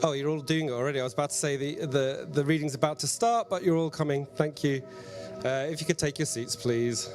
Oh, you're all doing it already. I was about to say the reading's about to start, but you're all coming. Thank you. If you could take your seats, please.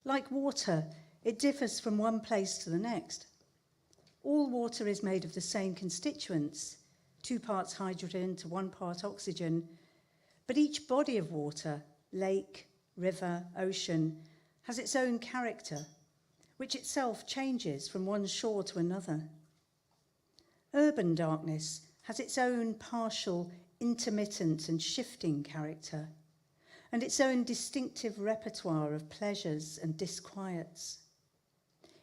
Like water, it differs from one place to the next. All water is made of the same constituents, 2 parts hydrogen to 1 part oxygen, but each body of water, lake, river, ocean, has its own character, which itself changes from one shore to another. Urban darkness has its own partial, intermittent and shifting character, and its own distinctive repertoire of pleasures and disquiets.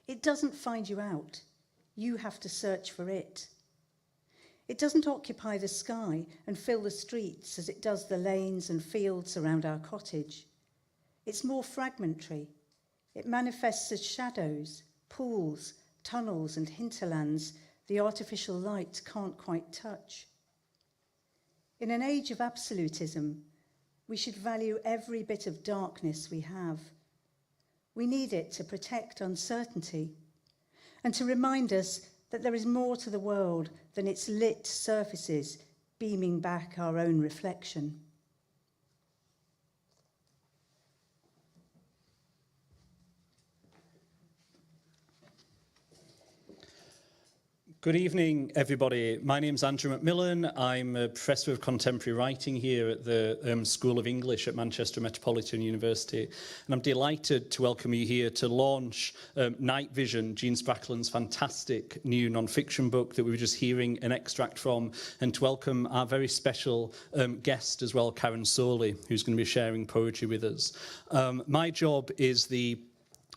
It doesn't find you out. You have to search for it. It doesn't occupy the sky and fill the streets as it does the lanes and fields around our cottage. It's more fragmentary. It manifests as shadows, pools, tunnels and hinterlands the artificial light can't quite touch. In an age of absolutism, we should value every bit of darkness we have. We need it to protect uncertainty and to remind us that there is more to the world than its lit surfaces beaming back our own reflection. Good evening, everybody. My name's Andrew Macmillan. I'm a Professor of Contemporary Writing here at the School of English at Manchester Metropolitan University. And I'm delighted to welcome you here to launch Night Vision, Jean Sprackland's fantastic new non-fiction book that we were just hearing an extract from, and to welcome our very special guest as well, Karen Solie, who's going to be sharing poetry with us. My job is the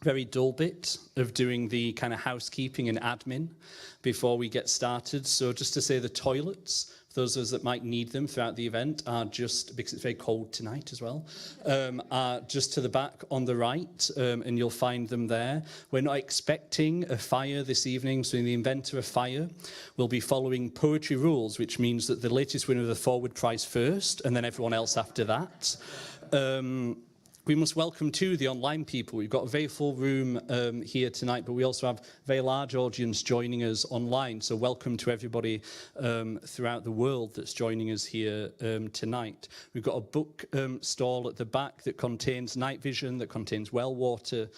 very dull bit of doing the kind of housekeeping and admin before we get started. So just to say, the toilets, for those of us that might need them throughout the event, are just, because it's very cold tonight as well, are just to the back on the right, and you'll find them there. We're not expecting a fire this evening, so in the event of a fire, we'll be following poetry rules, which means that the latest winner of the forward prize first, and then everyone else after that. We must welcome too the online people. We've got a very full room here tonight, but we also have a very large audience joining us online. So welcome to everybody throughout the world that's joining us here tonight. We've got a book stall at the back that contains Night Vision, that contains Wellwater,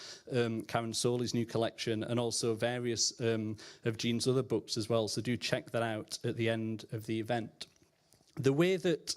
Karen Solie's new collection, and also various of Jean's other books as well. So do check that out at the end of the event. The way that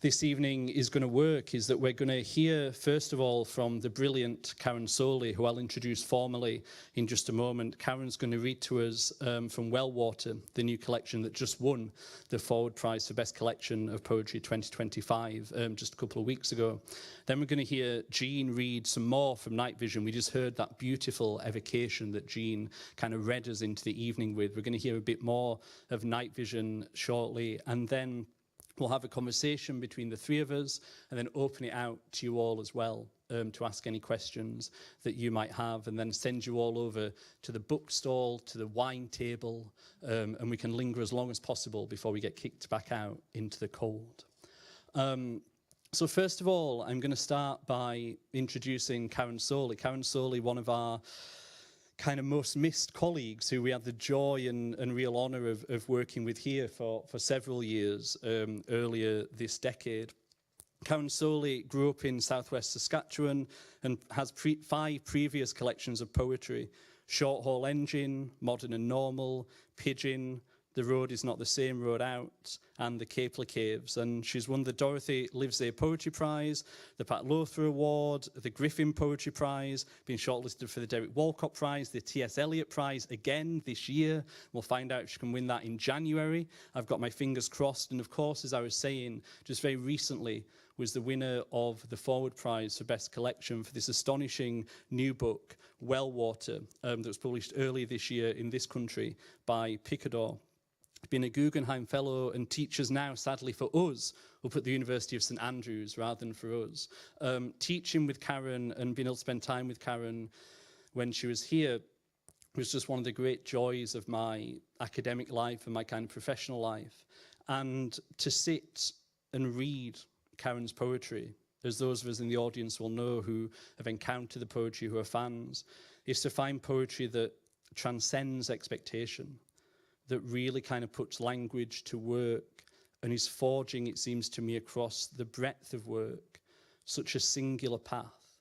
this evening is going to work is that we're going to hear, first of all, from the brilliant Karen Solie, who I'll introduce formally in just a moment. Karen's going to read to us from Wellwater, the new collection that just won the Forward Prize for Best Collection of Poetry 2025 just a couple of weeks ago. Then we're going to hear Jean read some more from Night Vision. We just heard that beautiful evocation that Jean kind of read us into the evening with. We're going to hear a bit more of Night Vision shortly, and then we'll have a conversation between the three of us and then open it out to you all as well to ask any questions that you might have, and then send you all over to the bookstall, to the wine table, and we can linger as long as possible before we get kicked back out into the cold. So first of all, I'm going to start by introducing Karen Solie. Karen Solie, one of our kind of most missed colleagues who we had the joy and real honour of working with here for several years earlier this decade. Karen Solie grew up in southwest Saskatchewan and has 5 previous collections of poetry: Short Haul Engine, Modern and Normal, Pigeon, The Road Is Not the Same Road Out, and the Caiplie Caves. And she's won the Dorothy Livesay Poetry Prize, the Pat Lothar Award, the Griffin Poetry Prize, been shortlisted for the Derek Walcott Prize, the T.S. Eliot Prize again this year. We'll find out if she can win that in January. I've got my fingers crossed. And of course, as I was saying, just very recently was the winner of the Forward Prize for Best Collection for this astonishing new book, Wellwater, that was published earlier this year in this country by Picador. Been a Guggenheim Fellow and teaches now, sadly for us, up at the University of St Andrews rather than for us. Teaching with Karen and being able to spend time with Karen when she was here was just one of the great joys of my academic life and my kind of professional life. And to sit and read Karen's poetry, as those of us in the audience will know who have encountered the poetry, who are fans, is to find poetry that transcends expectation, that really kind of puts language to work and is forging, it seems to me, across the breadth of work, such a singular path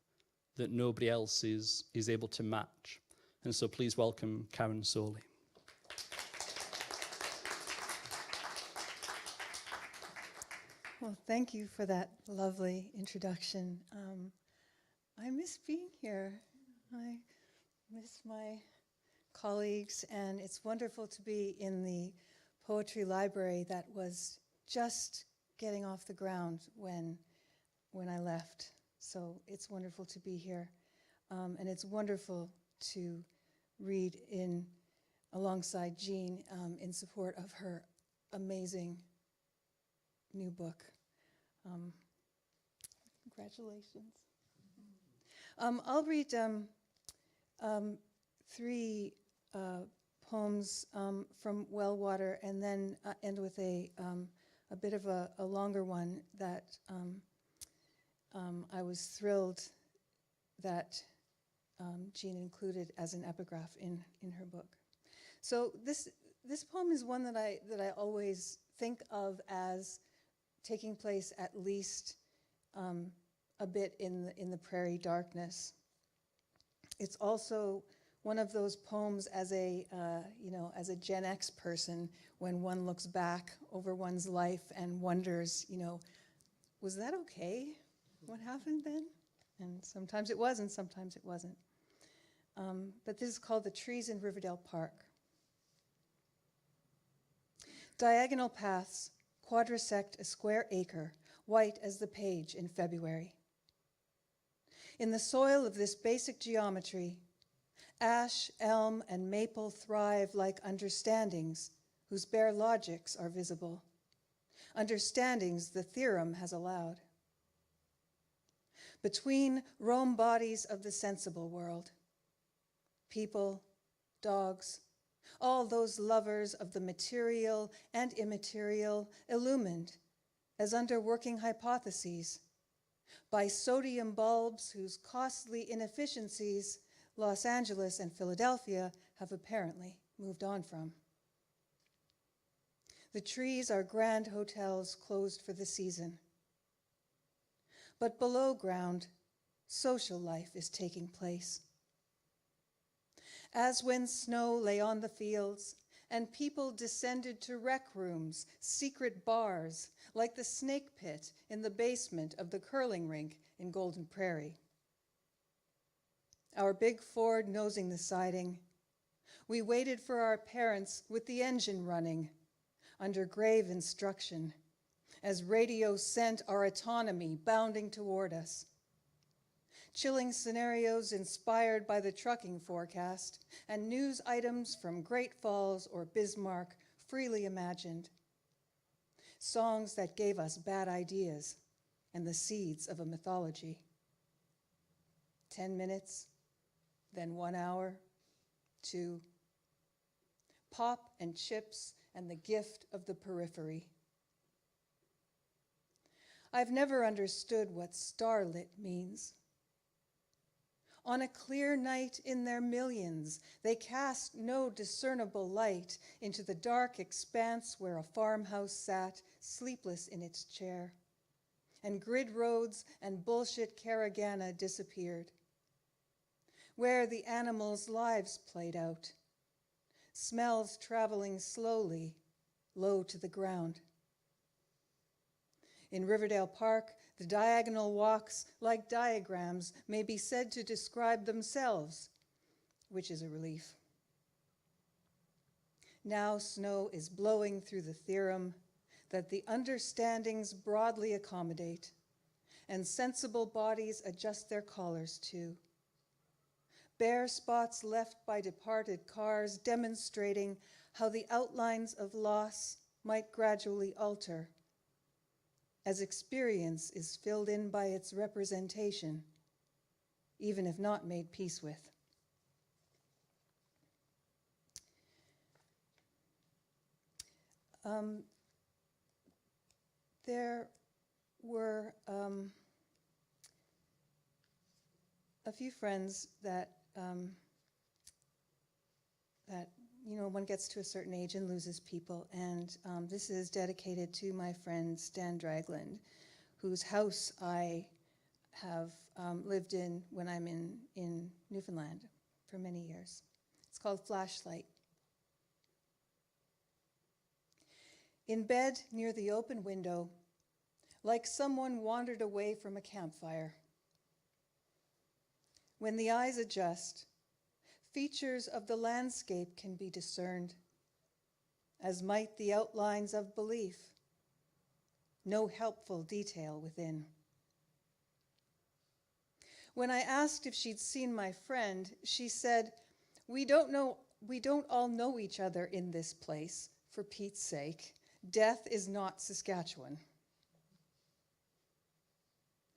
that nobody else is able to match. And so please welcome Karen Solie. Well, thank you for that lovely introduction. I miss being here. I miss my colleagues, and it's wonderful to be in the poetry library that was just getting off the ground when I left. So it's wonderful to be here, and it's wonderful to read alongside Jean in support of her amazing new book. Congratulations. I'll read three poems from Wellwater, and then end with a bit of a longer one that I was thrilled that Jean included as an epigraph in her book. So this poem is one that I always think of as taking place at least a bit in the prairie darkness. It's also one of those poems as a Gen X person, when one looks back over one's life and wonders, was that okay? What happened then? And sometimes it was, and sometimes it wasn't. But this is called The Trees in Riverdale Park. Diagonal paths quadrisect a square acre, white as the page in February. In the soil of this basic geometry, ash, elm, and maple thrive like understandings whose bare logics are visible, understandings the theorem has allowed. Between roam bodies of the sensible world, people, dogs, all those lovers of the material and immaterial, illumined as under working hypotheses by sodium bulbs whose costly inefficiencies Los Angeles and Philadelphia have apparently moved on from. The trees are grand hotels closed for the season. But below ground, social life is taking place. As when snow lay on the fields and people descended to rec rooms, secret bars, like the snake pit in the basement of the curling rink in Golden Prairie. Our big Ford nosing the siding, we waited for our parents with the engine running, under grave instruction, as radio sent our autonomy bounding toward us. Chilling scenarios inspired by the trucking forecast, and news items from Great Falls or Bismarck freely imagined. Songs that gave us bad ideas and the seeds of a mythology. 10 minutes, then 1 hour, 2. Pop and chips and the gift of the periphery. I've never understood what starlit means. On a clear night in their millions, they cast no discernible light into the dark expanse where a farmhouse sat, sleepless in its chair, and grid roads and bullshit Caragana disappeared, where the animals' lives played out, smells traveling slowly, low to the ground. In Riverdale Park, the diagonal walks, like diagrams, may be said to describe themselves, which is a relief. Now snow is blowing through the theorem that the understandings broadly accommodate, and sensible bodies adjust their collars to. Bare spots left by departed cars demonstrating how the outlines of loss might gradually alter as experience is filled in by its representation, even if not made peace with. There were a few friends that one gets to a certain age and loses people, and this is dedicated to my friend Stan Dragland, whose house I have lived in when I'm in Newfoundland for many years. It's called Flashlight. In bed near the open window, like someone wandered away from a campfire. When the eyes adjust, features of the landscape can be discerned, as might the outlines of belief. No helpful detail within. When I asked if she'd seen my friend, she said, we don't all know each other in this place, for Pete's sake. Death is not Saskatchewan.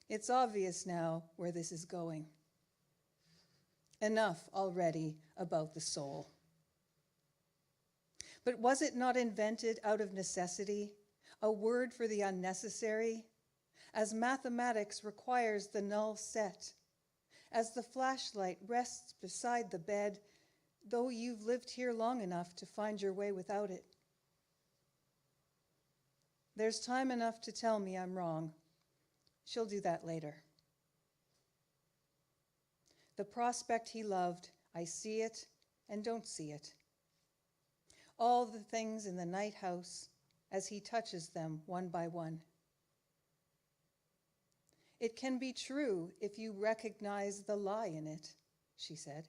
It's obvious now where this is going. Enough already about the soul. But was it not invented out of necessity, a word for the unnecessary, as mathematics requires the null set, as the flashlight rests beside the bed, though you've lived here long enough to find your way without it? There's time enough to tell me I'm wrong. She'll do that later. The prospect he loved, I see it and don't see it. All the things in the night house as he touches them one by one. It can be true if you recognize the lie in it, she said.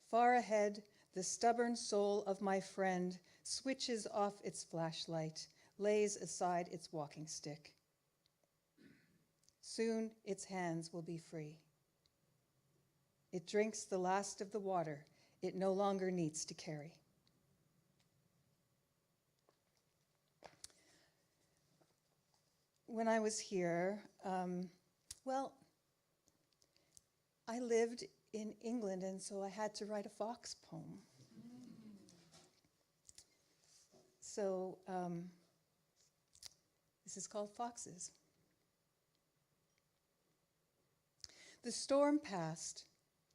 Far ahead, the stubborn soul of my friend switches off its flashlight, lays aside its walking stick. Soon its hands will be free. It drinks the last of the water it no longer needs to carry. When I was here, I lived in England, and so I had to write a fox poem. So this is called Foxes. The storm passed,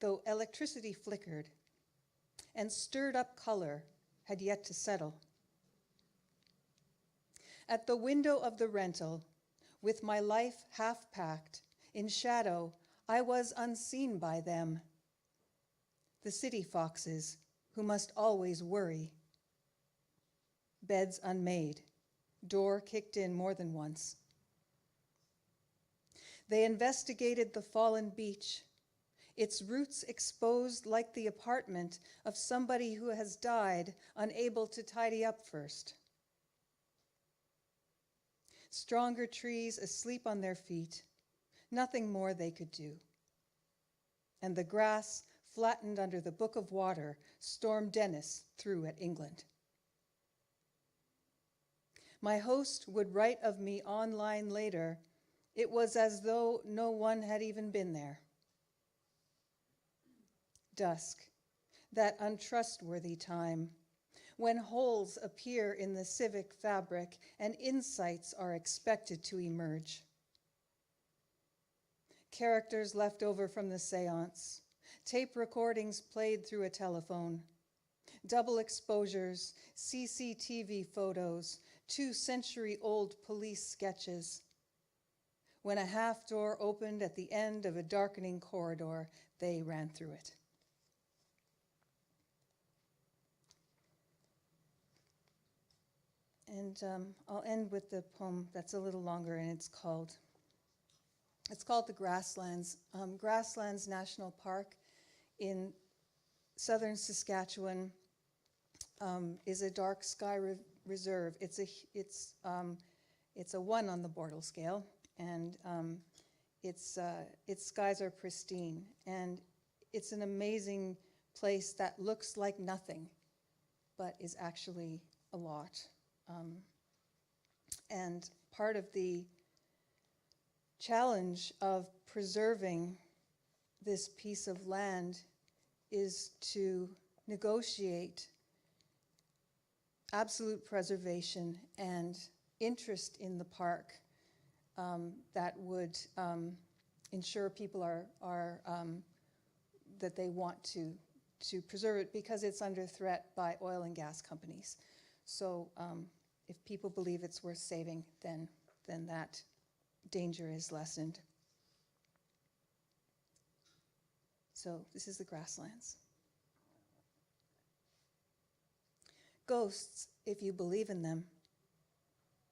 though electricity flickered, and stirred up color had yet to settle. At the window of the rental, with my life half packed, in shadow, I was unseen by them. The city foxes, who must always worry. Beds unmade, door kicked in more than once. They investigated the fallen beach, its roots exposed like the apartment of somebody who has died, unable to tidy up first. Stronger trees asleep on their feet, nothing more they could do. And the grass, flattened under the book of water, Storm Dennis threw at England. My host would write of me online later. It was as though no one had even been there. Dusk, that untrustworthy time, when holes appear in the civic fabric and insights are expected to emerge. Characters left over from the seance, tape recordings played through a telephone, double exposures, CCTV photos, 2-century-old police sketches. When a half door opened at the end of a darkening corridor, they ran through it. And I'll end with the poem that's a little longer, and it's called The Grasslands. Grasslands National Park in southern Saskatchewan is a dark sky reserve. It's a 1 on the Bortle scale, and its skies are pristine, and it's an amazing place that looks like nothing, but is actually a lot. And part of the challenge of preserving this piece of land is to negotiate absolute preservation and interest in the park that would ensure people are that they want to preserve it, because it's under threat by oil and gas companies. So if people believe it's worth saving, then that danger is lessened. So this is the grasslands. Ghosts, if you believe in them.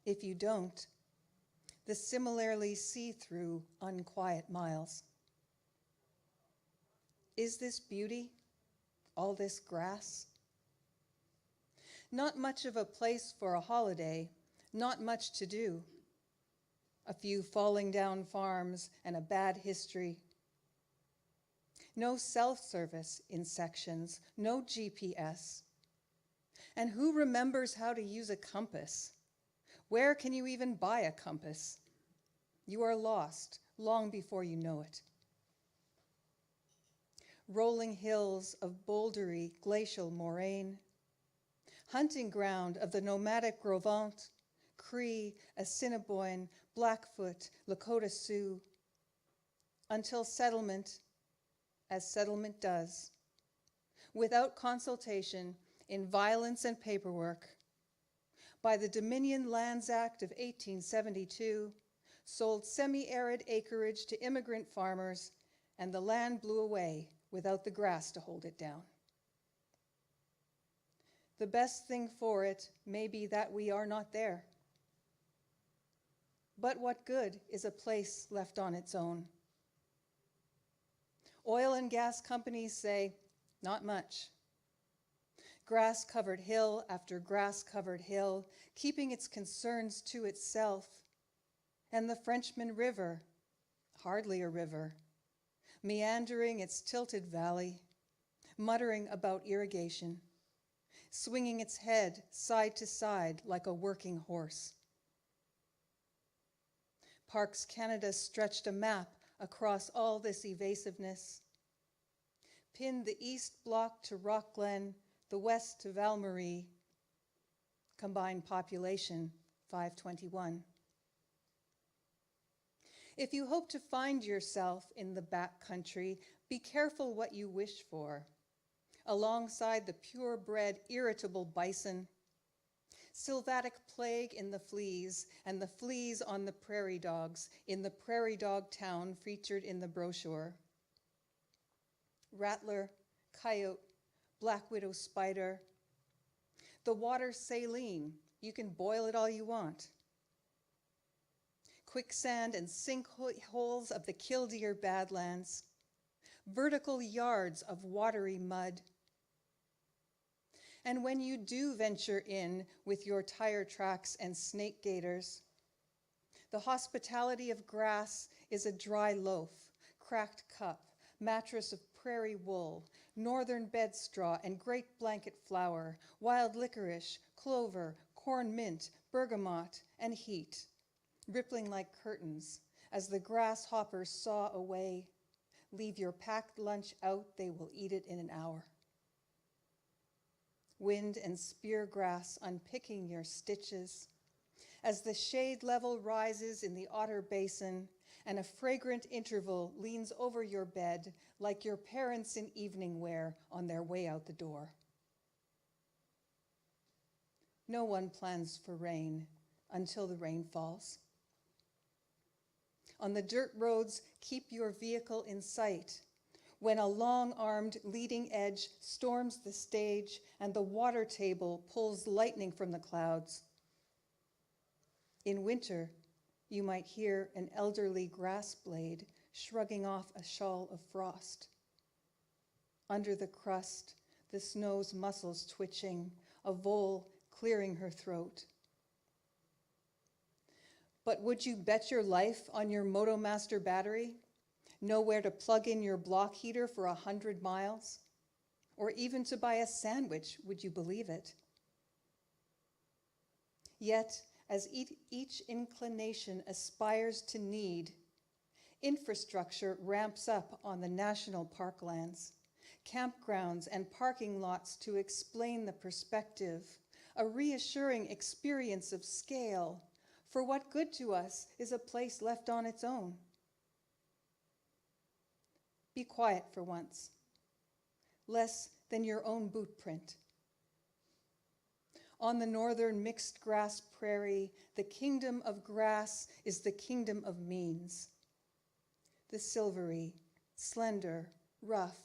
If you don't, the similarly see-through, unquiet miles. Is this beauty? All this grass? Not much of a place for a holiday, not much to do. A few falling down farms and a bad history. No self-service in sections, no GPS. And who remembers how to use a compass? Where can you even buy a compass? You are lost long before you know it. Rolling hills of bouldery glacial moraine, hunting ground of the nomadic Gros Ventre, Cree, Assiniboine, Blackfoot, Lakota Sioux, until settlement, as settlement does, without consultation, in violence and paperwork, by the Dominion Lands Act of 1872, sold semi-arid acreage to immigrant farmers, and the land blew away without the grass to hold it down. The best thing for it may be that we are not there. But what good is a place left on its own? Oil and gas companies say, not much. Grass-covered hill after grass-covered hill, keeping its concerns to itself. And the Frenchman River, hardly a river, meandering its tilted valley, muttering about irrigation, swinging its head side to side like a working horse. Parks Canada stretched a map across all this evasiveness, pinned the east block to Rock Glen, the west to Val-Marie, combined population 521. If you hope to find yourself in the back country, be careful what you wish for. Alongside the purebred, irritable bison, sylvatic plague in the fleas, and the fleas on the prairie dogs in the prairie dog town featured in the brochure. Rattler, coyote, black widow spider. The water saline, you can boil it all you want. Quicksand and sinkholes of the Killdeer Badlands. Vertical yards of watery mud. And when you do venture in with your tire tracks and snake gaiters, the hospitality of grass is a dry loaf, cracked cup, mattress of prairie wool, northern bed straw and great blanket flower, wild licorice, clover, corn mint, bergamot, and heat, rippling like curtains as the grasshoppers saw away. Leave your packed lunch out, they will eat it in an hour. Wind and spear grass unpicking your stitches as the shade level rises in the Otter Basin and a fragrant interval leans over your bed like your parents in evening wear on their way out the door. No one plans for rain until the rain falls. On the dirt roads, keep your vehicle in sight when a long-armed leading edge storms the stage and the water table pulls lightning from the clouds. In winter, you might hear an elderly grass blade shrugging off a shawl of frost. Under the crust, the snow's muscles twitching, a vole clearing her throat. But would you bet your life on your Motomaster battery? Know where to plug in your block heater for 100 miles? Or even to buy a sandwich, would you believe it? Yet, as each inclination aspires to need, infrastructure ramps up on the national parklands, campgrounds and parking lots to explain the perspective, a reassuring experience of scale. For what good to us is a place left on its own? Be quiet for once, less than your own boot print. On the northern mixed grass prairie, the kingdom of grass is the kingdom of means. The silvery, slender, rough,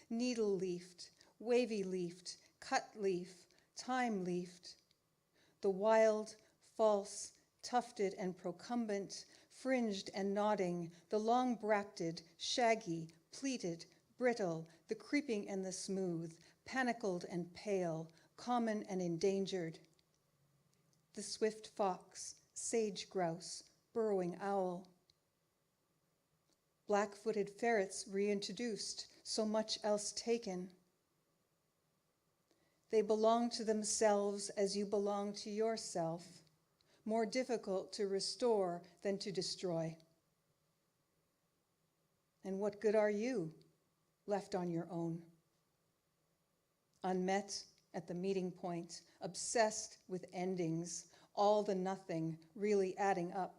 needle-leafed, wavy-leafed, cut-leaf, time-leafed. The wild, false, tufted and procumbent, fringed and nodding, the long-bracted, shaggy, pleated, brittle, the creeping and the smooth, panicled and pale, common and endangered. The swift fox, sage grouse, burrowing owl. Black-footed ferrets reintroduced, so much else taken. They belong to themselves as you belong to yourself, more difficult to restore than to destroy. And what good are you, left on your own? Unmet at the meeting point, obsessed with endings, all the nothing really adding up.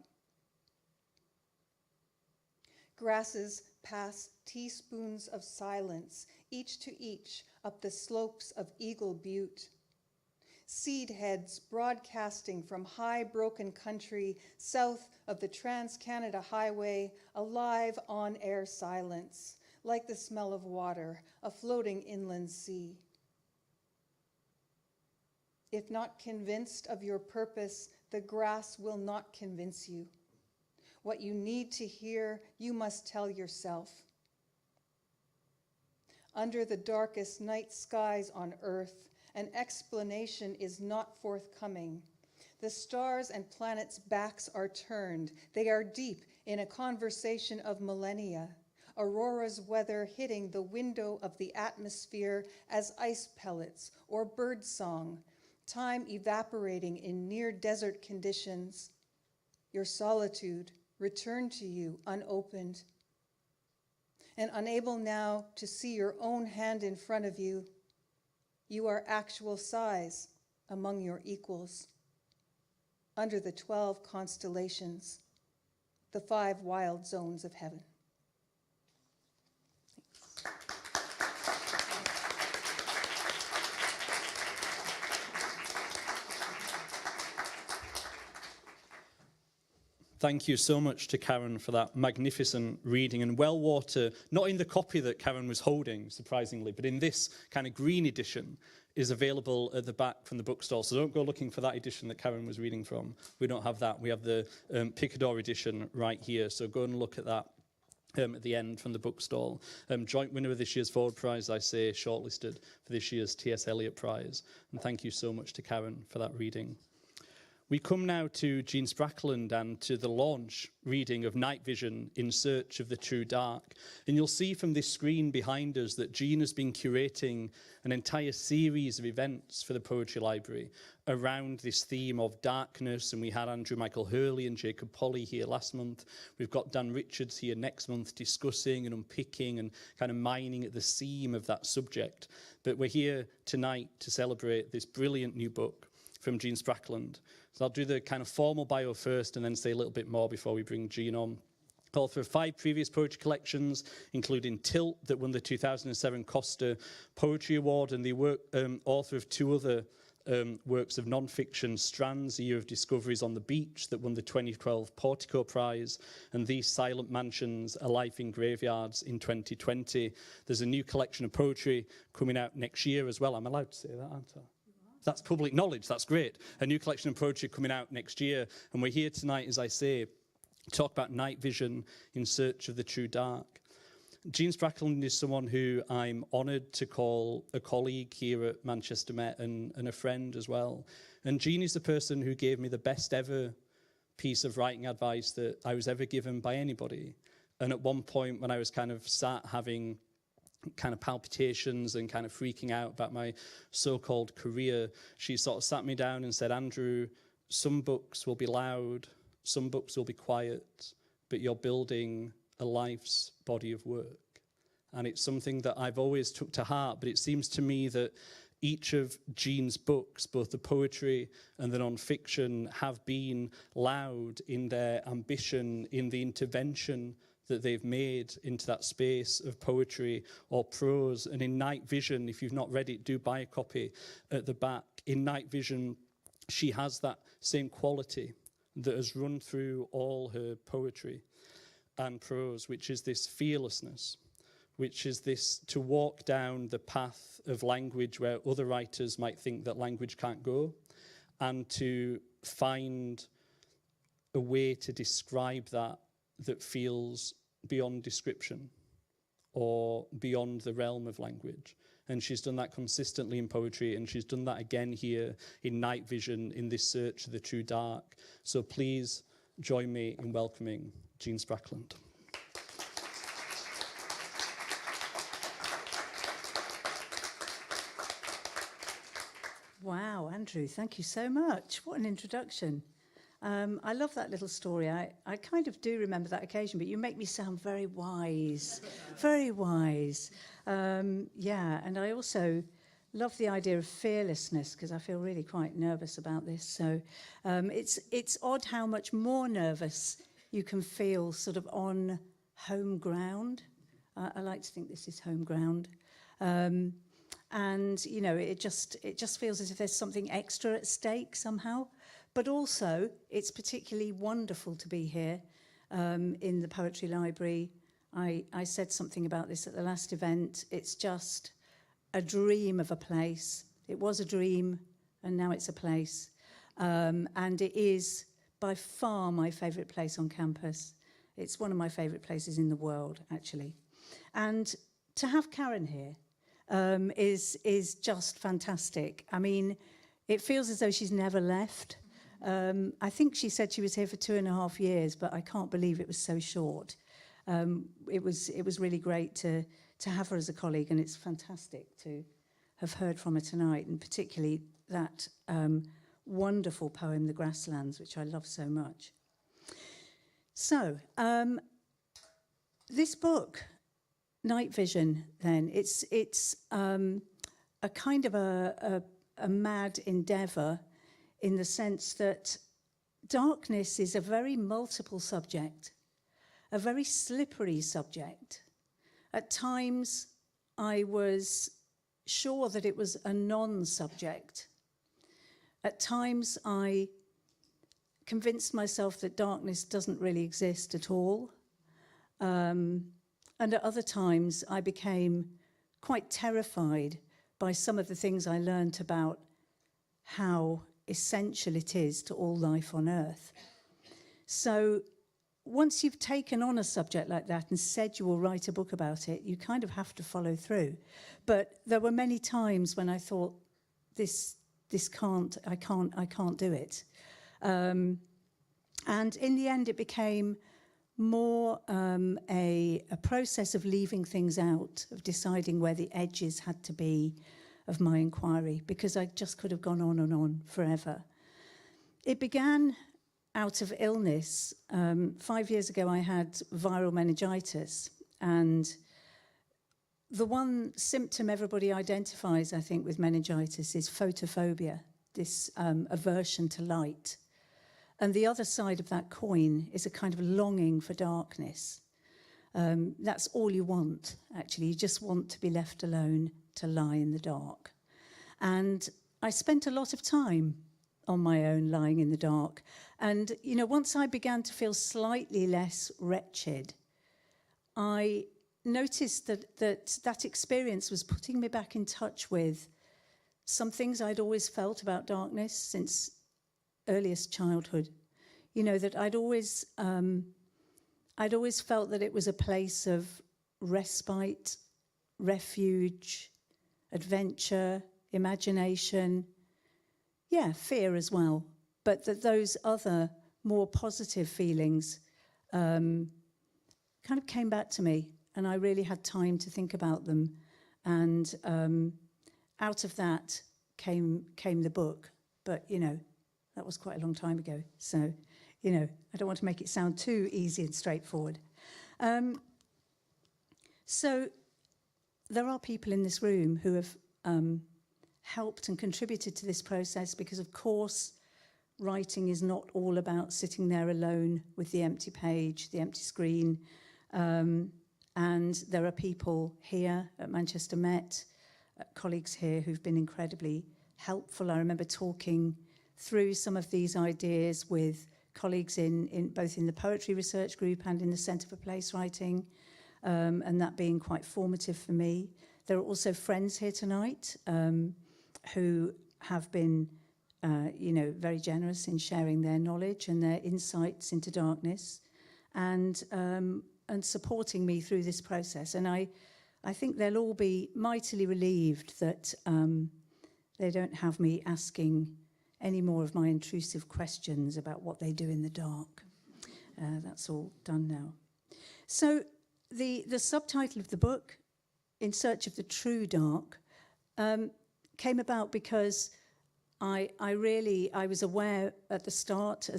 Grasses pass teaspoons of silence, each to each, up the slopes of Eagle Butte. Seed heads broadcasting from high broken country south of the Trans-Canada Highway, alive on-air silence, like the smell of water, a floating inland sea. If not convinced of your purpose, the grass will not convince you. What you need to hear, you must tell yourself. Under the darkest night skies on earth, an explanation is not forthcoming. The stars and planets' backs are turned. They are deep in a conversation of millennia. Aurora's weather hitting the window of the atmosphere as ice pellets or bird song. Time evaporating in near desert conditions. Your solitude returned to you unopened. And unable now to see your own hand in front of you, you are actual size among your equals. Under the 12 constellations, the 5 wild zones of heaven. Thank you so much to Karen for that magnificent reading. And Wellwater, not in the copy that Karen was holding, surprisingly, but in this kind of green edition, is available at the back from the bookstall. So don't go looking for that edition that Karen was reading from. We don't have that. We have the Picador edition right here. So go and look at that at the end from the bookstall. Joint winner of this year's Ford Prize, I say, shortlisted for this year's T.S. Eliot Prize. And thank you so much to Karen for that reading. We come now to Jean Sprackland and to the launch reading of Night Vision, In Search of the True Dark. And you'll see from this screen behind us that Jean has been curating an entire series of events for the Poetry Library around this theme of darkness. And we had Andrew Michael Hurley and Jacob Polly here last month. We've got Dan Richards here next month discussing and unpicking and kind of mining at the seam of that subject. But we're here tonight to celebrate this brilliant new book from Jean Sprackland. So I'll do the kind of formal bio first and then say a little bit more before we bring Jean on. Author of 5 previous poetry collections, including Tilt, that won the 2007 Costa Poetry Award, and the author of 2 other works of non-fiction, Strands, A Year of Discoveries on the Beach, that won the 2012 Portico Prize, and These Silent Mansions, A Life in Graveyards in 2020. There's a new collection of poetry coming out next year as well. I'm allowed to say that, aren't I? That's public knowledge, that's great. A new collection of poetry coming out next year. And we're here tonight, as I say, to talk about Night Vision, In Search of the True Dark. Jean Sprackland is someone who I'm honoured to call a colleague here at Manchester Met and a friend as well. And Jean is the person who gave me the best ever piece of writing advice that I was ever given by anybody. And at one point when I was kind of sat having kind of palpitations and kind of freaking out about my so-called career, she sort of sat me down and said, Andrew, some books will be loud, some books will be quiet, but you're building a life's body of work. And it's something that I've always took to heart, but it seems to me that each of Jean's books, both the poetry and the non-fiction, have been loud in their ambition, in the intervention that they've made into that space of poetry or prose. And in Night Vision, if you've not read it, do buy a copy at the back. In Night Vision, she has that same quality that has run through all her poetry and prose, which is this fearlessness, which is this to walk down the path of language where other writers might think that language can't go, and to find a way to describe that feels beyond description or beyond the realm of language. And she's done that consistently in poetry, and she's done that again here in Night Vision, in this search of the true dark. So please join me in welcoming Jean Sprackland. Wow, Andrew, thank you so much. What an introduction. I love that little story. I kind of do remember that occasion, but you make me sound very wise, very wise. Yeah, and I also love the idea of fearlessness, because I feel really quite nervous about this. So it's odd how much more nervous you can feel sort of on home ground. I like to think this is home ground. And, you know, it just feels as if there's something extra at stake somehow. But also, it's particularly wonderful to be here in the Poetry Library. I said something about this at the last event. It's just a dream of a place. It was a dream, and now it's a place. And it is by far my favourite place on campus. It's one of my favourite places in the world, actually. And to have Karen here is just fantastic. I mean, it feels as though she's never left. I think she said she was here for 2.5 years, but I can't believe it was so short. It was really great to have her as a colleague, and it's fantastic to have heard from her tonight, and particularly that wonderful poem, The Grasslands, which I love so much. So, this book, Night Vision, then, it's a kind of a mad endeavour, in the sense that darkness is a very multiple subject, a very slippery subject. At times, I was sure that it was a non-subject. At times, I convinced myself that darkness doesn't really exist at all. And at other times, I became quite terrified by some of the things I learnt about how essential it is to all life on Earth. So once you've taken on a subject like that and said you will write a book about it, you kind of have to follow through. But there were many times when I thought, I can't do it. And in the end, it became more a process of leaving things out, of deciding where the edges had to be of my inquiry, because I just could have gone on and on forever. It began out of illness. 5 years ago, I had viral meningitis, and the one symptom everybody identifies, I think, with meningitis is photophobia, this aversion to light. And the other side of that coin is a kind of longing for darkness. That's all you want, actually. You just want to be left alone to lie in the dark. And I spent a lot of time on my own lying in the dark. And, you know, once I began to feel slightly less wretched, I noticed that experience was putting me back in touch with some things I'd always felt about darkness since earliest childhood. You know, that I'd always felt that it was a place of respite, refuge, adventure, imagination, fear as well, but that those other more positive feelings kind of came back to me, and I really had time to think about them, and out of that came the book. But, you know, that was quite a long time ago, so, you know, I don't want to make it sound too easy and straightforward. So there are people in this room who have helped and contributed to this process, because, of course, writing is not all about sitting there alone with the empty page, the empty screen. And there are people here at Manchester Met, colleagues here who've been incredibly helpful. I remember talking through some of these ideas with colleagues in both in the poetry research group and in the Centre for Place Writing, and that being quite formative for me. There are also friends here tonight who have been, very generous in sharing their knowledge and their insights into darkness, and supporting me through this process. And I think they'll all be mightily relieved that they don't have me asking any more of my intrusive questions about what they do in the dark. That's all done now. So the subtitle of the book, In Search of the True Dark, came about because I was aware at the start,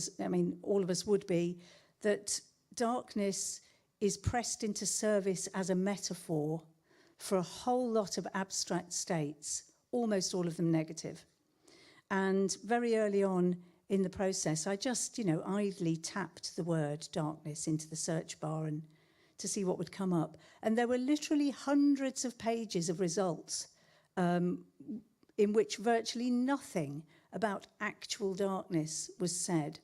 all of us would be, that darkness is pressed into service as a metaphor for a whole lot of abstract states, almost all of them negative. And very early on in the process, I just, idly tapped the word darkness into the search bar and to see what would come up. And there were literally hundreds of pages of results in which virtually nothing about actual darkness was said.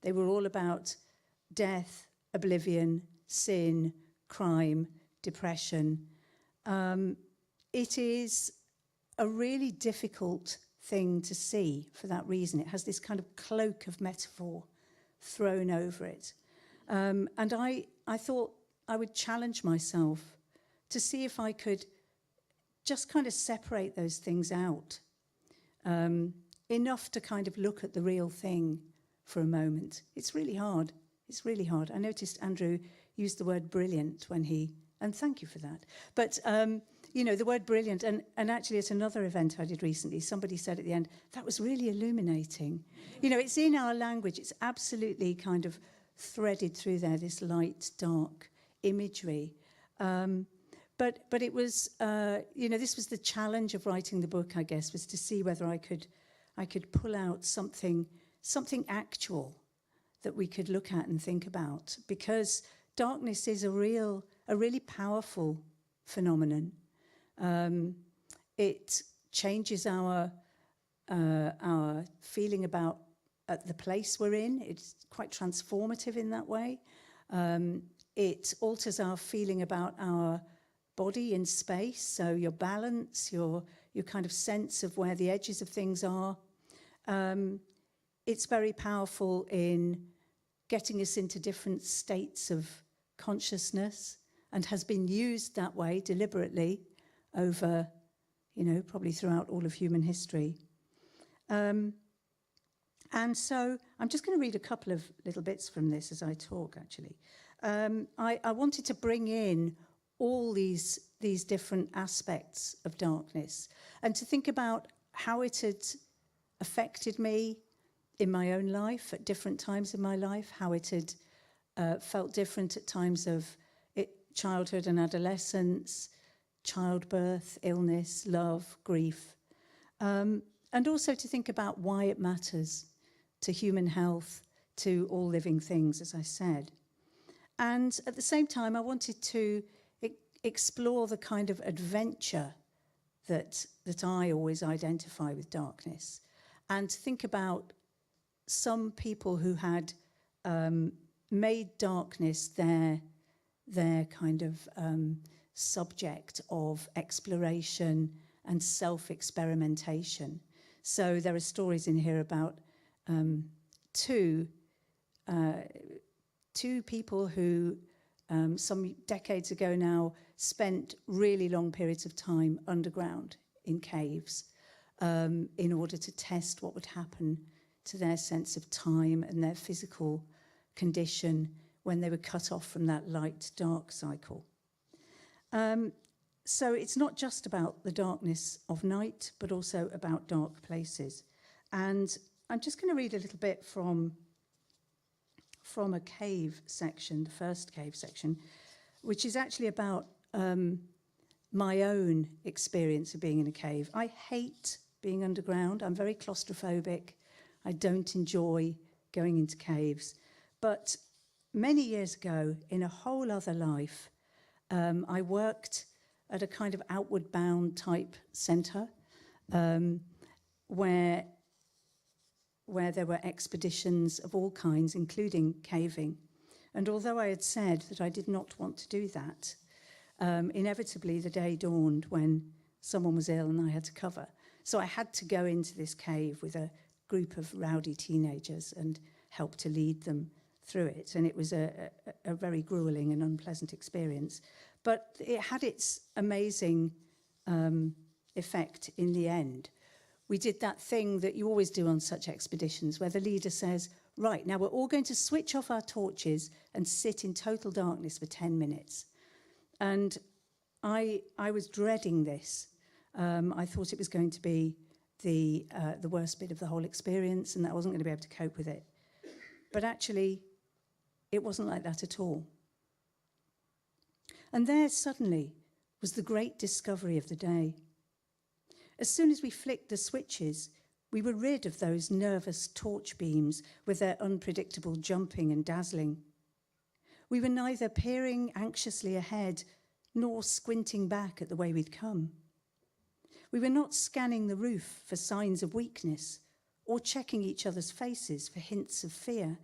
They were all about death, oblivion, sin, crime, depression. It is a really difficult thing to see for that reason. It has this kind of cloak of metaphor thrown over it. And I thought I would challenge myself to see if I could just kind of separate those things out, enough to kind of look at the real thing for a moment. It's really hard. It's really hard. I noticed Andrew used the word brilliant when and thank you for that. But, the word brilliant, and actually at another event I did recently, somebody said at the end, that was really illuminating. It's in our language. It's absolutely kind of threaded through there, this light, dark imagery. But it was, this was the challenge of writing the book, I guess, was to see whether I could pull out something actual that we could look at and think about, because darkness is a really powerful phenomenon. It changes our feeling about the place we're in. It's quite transformative in that way. It alters our feeling about our body in space, so your balance, your kind of sense of where the edges of things are. It's very powerful in getting us into different states of consciousness, and has been used that way deliberately over, probably throughout all of human history. And so I'm just going to read a couple of little bits from this as I talk, actually. I wanted to bring in all these different aspects of darkness and to think about how it had affected me in my own life at different times in my life, how it had felt different at times of childhood and adolescence, childbirth, illness, love, grief, and also to think about why it matters to human health, to all living things, as I said. And at the same time, I wanted to explore the kind of adventure that I always identify with darkness, and to think about some people who had made darkness their kind of subject of exploration and self-experimentation. So there are stories in here about two people who some decades ago now spent really long periods of time underground in caves in order to test what would happen to their sense of time and their physical condition when they were cut off from that light-dark cycle. So it's not just about the darkness of night, but also about dark places. And I'm just going to read a little bit from a cave section, the first cave section, which is actually about my own experience of being in a cave. I hate being underground. I'm very claustrophobic. I don't enjoy going into caves. But many years ago, in a whole other life, I worked at a kind of outward bound type centre where there were expeditions of all kinds, including caving. And although I had said that I did not want to do that, inevitably the day dawned when someone was ill and I had to cover. So I had to go into this cave with a group of rowdy teenagers and help to lead them through it. And it was a very grueling and unpleasant experience. But it had its amazing effect in the end. We did that thing that you always do on such expeditions, where the leader says, right, now we're all going to switch off our torches and sit in total darkness for 10 minutes. And I was dreading this. I thought it was going to be the worst bit of the whole experience and that I wasn't going to be able to cope with it. But actually, it wasn't like that at all. And there suddenly was the great discovery of the day. As soon as we flicked the switches, we were rid of those nervous torch beams with their unpredictable jumping and dazzling. We were neither peering anxiously ahead nor squinting back at the way we'd come. We were not scanning the roof for signs of weakness or checking each other's faces for hints of fear.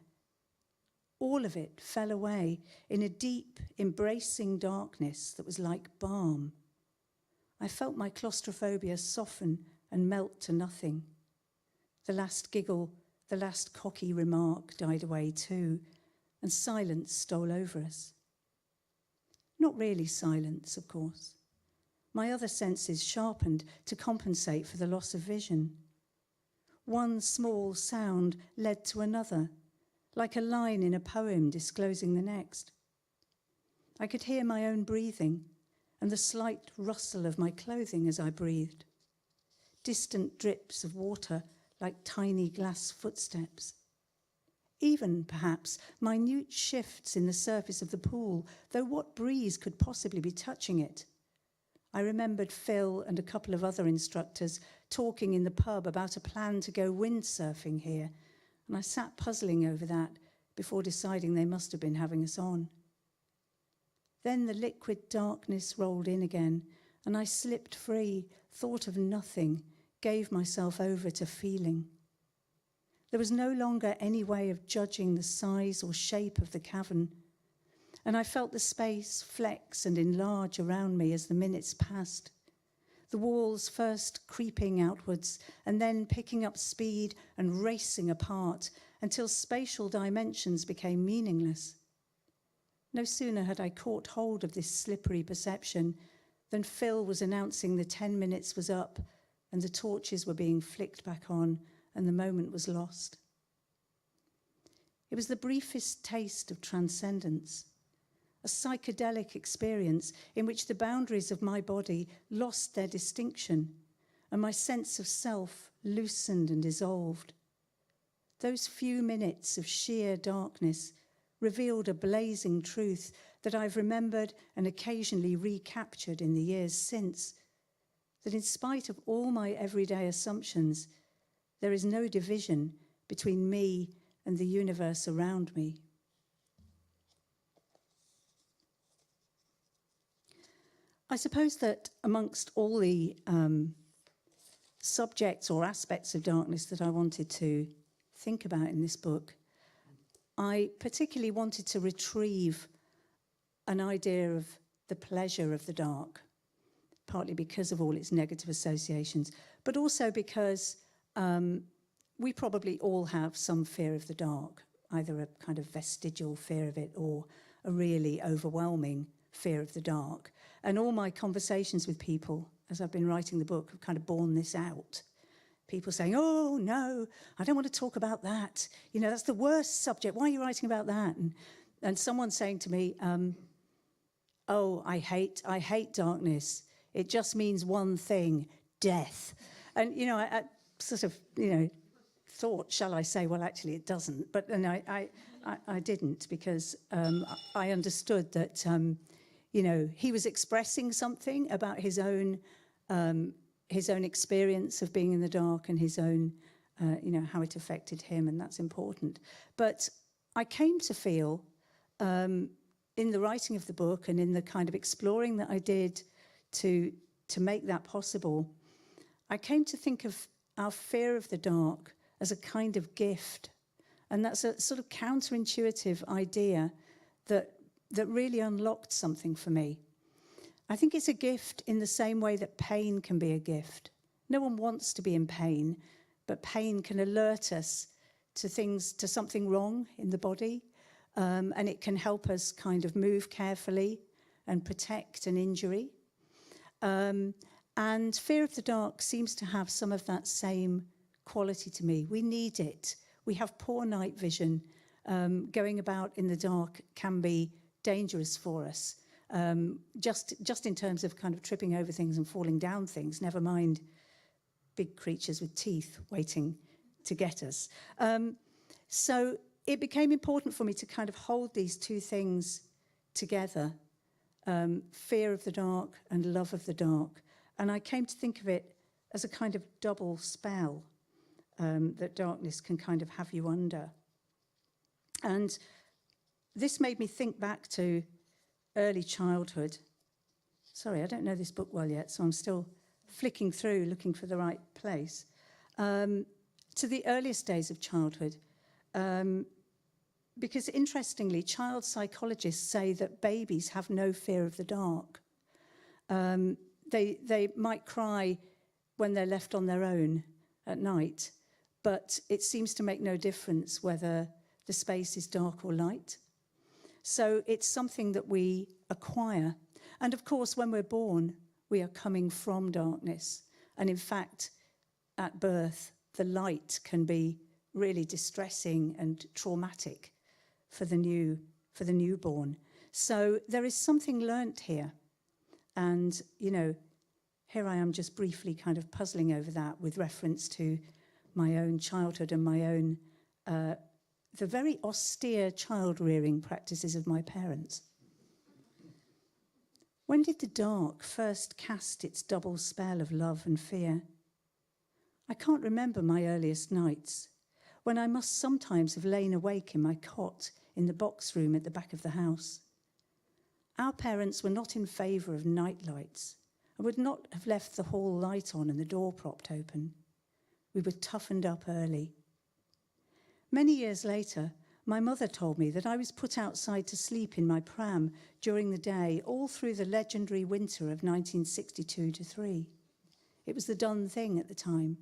All of it fell away in a deep, embracing darkness that was like balm. I felt my claustrophobia soften and melt to nothing. The last giggle, the last cocky remark died away too, and silence stole over us. Not really silence, of course. My other senses sharpened to compensate for the loss of vision. One small sound led to another, like a line in a poem disclosing the next. I could hear my own breathing and the slight rustle of my clothing as I breathed. Distant drips of water like tiny glass footsteps. Even, perhaps, minute shifts in the surface of the pool, though what breeze could possibly be touching it? I remembered Phil and a couple of other instructors talking in the pub about a plan to go windsurfing here, and I sat puzzling over that before deciding they must have been having us on. Then the liquid darkness rolled in again, and I slipped free, thought of nothing, gave myself over to feeling. There was no longer any way of judging the size or shape of the cavern, and I felt the space flex and enlarge around me as the minutes passed, the walls first creeping outwards and then picking up speed and racing apart until spatial dimensions became meaningless. No sooner had I caught hold of this slippery perception than Phil was announcing the 10 minutes was up and the torches were being flicked back on and the moment was lost. It was the briefest taste of transcendence, a psychedelic experience in which the boundaries of my body lost their distinction and my sense of self loosened and dissolved. Those few minutes of sheer darkness revealed a blazing truth that I've remembered and occasionally recaptured in the years since, that in spite of all my everyday assumptions, there is no division between me and the universe around me. I suppose that amongst all the subjects or aspects of darkness that I wanted to think about in this book, I particularly wanted to retrieve an idea of the pleasure of the dark, partly because of all its negative associations, but also because we probably all have some fear of the dark, either a kind of vestigial fear of it or a really overwhelming fear of the dark. And all my conversations with people, as I've been writing the book, have kind of borne this out. People saying, oh, no, I don't want to talk about that. You know, that's the worst subject. Why are you writing about that? And someone saying to me, oh, I hate darkness. It just means one thing, death. And, you know, I sort of, you know, thought, shall I say, well, actually it doesn't. But no, I didn't, because I understood that, you know, he was expressing something about his own experience of being in the dark and his own, you know, how it affected him, and that's important. But I came to feel in the writing of the book and in the kind of exploring that I did to make that possible, I came to think of our fear of the dark as a kind of gift. And that's a sort of counterintuitive idea that really unlocked something for me. I think it's a gift in the same way that pain can be a gift. No one wants to be in pain, but pain can alert us to something wrong in the body, and it can help us kind of move carefully and protect an injury. And fear of the dark seems to have some of that same quality to me. We need it. We have poor night vision. Going about in the dark can be dangerous for us. Just in terms of kind of tripping over things and falling down things, never mind big creatures with teeth waiting to get us. So it became important for me to kind of hold these two things together, fear of the dark and love of the dark. And I came to think of it as a kind of double spell that darkness can kind of have you under. And this made me think back to early childhood. Sorry, I don't know this book well yet, so I'm still flicking through, looking for the right place. To the earliest days of childhood, because interestingly, child psychologists say that babies have no fear of the dark. They might cry when they're left on their own at night, but it seems to make no difference whether the space is dark or light. So it's something that we acquire. And of course, when we're born, we are coming from darkness. And in fact, at birth, the light can be really distressing and traumatic for the newborn. So there is something learnt here. And, you know, here I am just briefly kind of puzzling over that with reference to my own childhood and my own the very austere child-rearing practices of my parents. When did the dark first cast its double spell of love and fear? I can't remember my earliest nights, when I must sometimes have lain awake in my cot in the box room at the back of the house. Our parents were not in favour of night lights and would not have left the hall light on and the door propped open. We were toughened up early. Many years later, my mother told me that I was put outside to sleep in my pram during the day all through the legendary winter of 1962-3. It was the done thing at the time.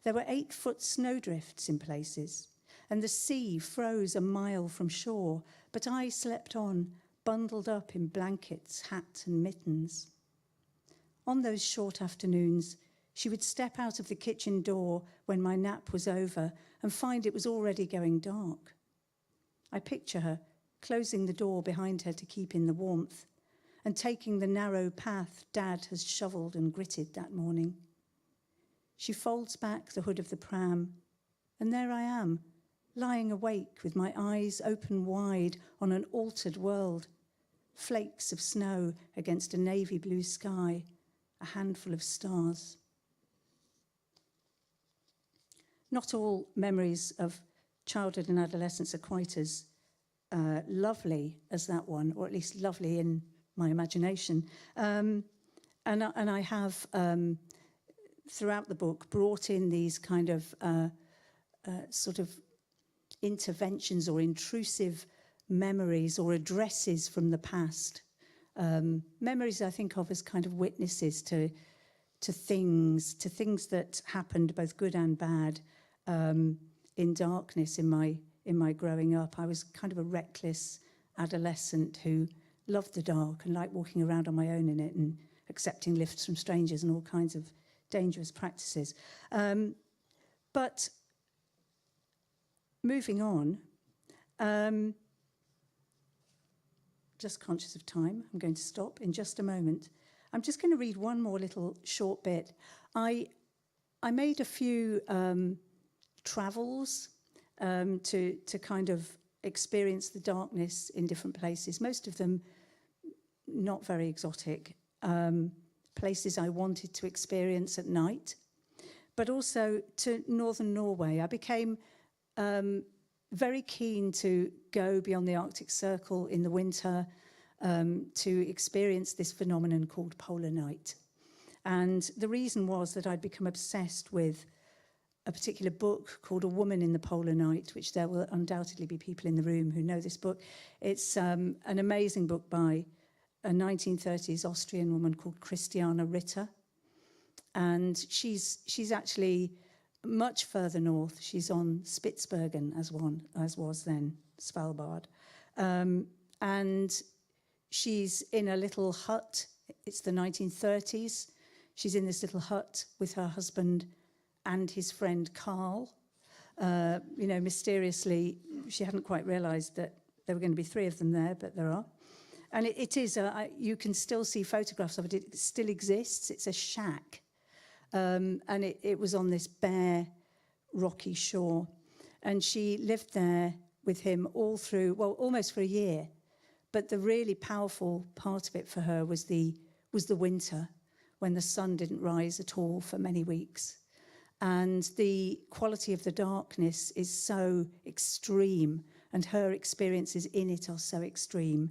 There were 8-foot snowdrifts in places, and the sea froze a mile from shore, but I slept on, bundled up in blankets, hat and mittens. On those short afternoons, she would step out of the kitchen door when my nap was over and find it was already going dark. I picture her closing the door behind her to keep in the warmth and taking the narrow path Dad has shovelled and gritted that morning. She folds back the hood of the pram, and there I am, lying awake with my eyes open wide on an altered world, flakes of snow against a navy blue sky, a handful of stars. Not all memories of childhood and adolescence are quite as lovely as that one, or at least lovely in my imagination. And I have, throughout the book, brought in these kind of sort of interventions or intrusive memories or addresses from the past. Memories I think of as kind of witnesses to things that happened, both good and bad, in darkness in my growing up. I was kind of a reckless adolescent who loved the dark and liked walking around on my own in it and accepting lifts from strangers and all kinds of dangerous practices. But moving on, just conscious of time, I'm going to stop in just a moment. I'm just going to read one more little short bit. I made a few travels to kind of experience the darkness in different places, most of them not very exotic, places I wanted to experience at night, but also to northern Norway. I became very keen to go beyond the Arctic Circle in the winter to experience this phenomenon called polar night. And the reason was that I'd become obsessed with a particular book called A Woman in the Polar Night, which there will undoubtedly be people in the room who know this book. It's an amazing book by a 1930s Austrian woman called Christiane Ritter. And she's actually much further north. She's on Spitsbergen, as was then Svalbard. And she's in a little hut. It's the 1930s. She's in this little hut with her husband and his friend Carl. Mysteriously, she hadn't quite realised that there were going to be 3 of them there, but there are. And it is, you can still see photographs of it. It still exists. It's a shack. And it was on this bare, rocky shore. And she lived there with him all through, well, almost for a year. But the really powerful part of it for her was the winter, when the sun didn't rise at all for many weeks. And the quality of the darkness is so extreme, and her experiences in it are so extreme.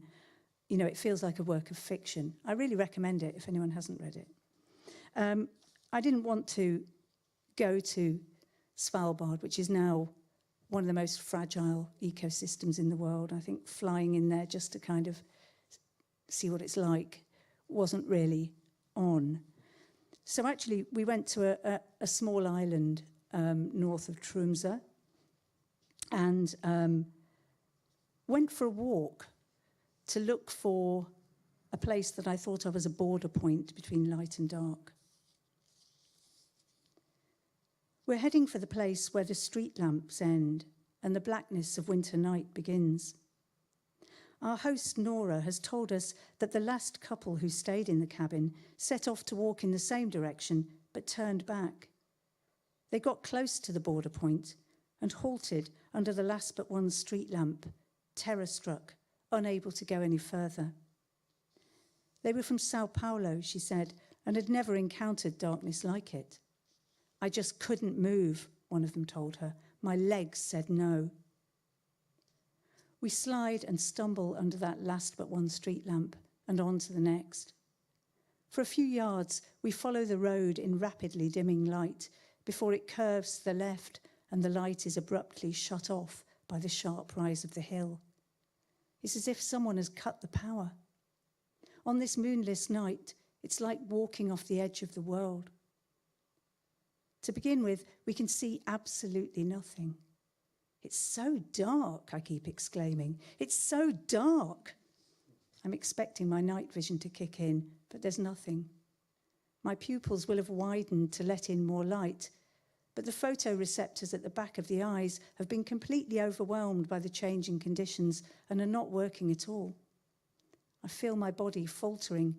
You know, it feels like a work of fiction. I really recommend it if anyone hasn't read it. I didn't want to go to Svalbard, which is now one of the most fragile ecosystems in the world. I think flying in there just to kind of see what it's like wasn't really on. So actually, we went to a small island north of Tromsø and went for a walk to look for a place that I thought of as a border point between light and dark. We're heading for the place where the street lamps end and the blackness of winter night begins. Our host, Nora, has told us that the last couple who stayed in the cabin set off to walk in the same direction, but turned back. They got close to the border point and halted under the last but one street lamp, terror-struck, unable to go any further. They were from Sao Paulo, she said, and had never encountered darkness like it. I just couldn't move, one of them told her. My legs said no. We slide and stumble under that last but one street lamp and on to the next. For a few yards, we follow the road in rapidly dimming light before it curves to the left and the light is abruptly shut off by the sharp rise of the hill. It's as if someone has cut the power. On this moonless night, it's like walking off the edge of the world. To begin with, we can see absolutely nothing. It's so dark, I keep exclaiming. It's so dark. I'm expecting my night vision to kick in, but there's nothing. My pupils will have widened to let in more light, but the photoreceptors at the back of the eyes have been completely overwhelmed by the changing conditions and are not working at all. I feel my body faltering,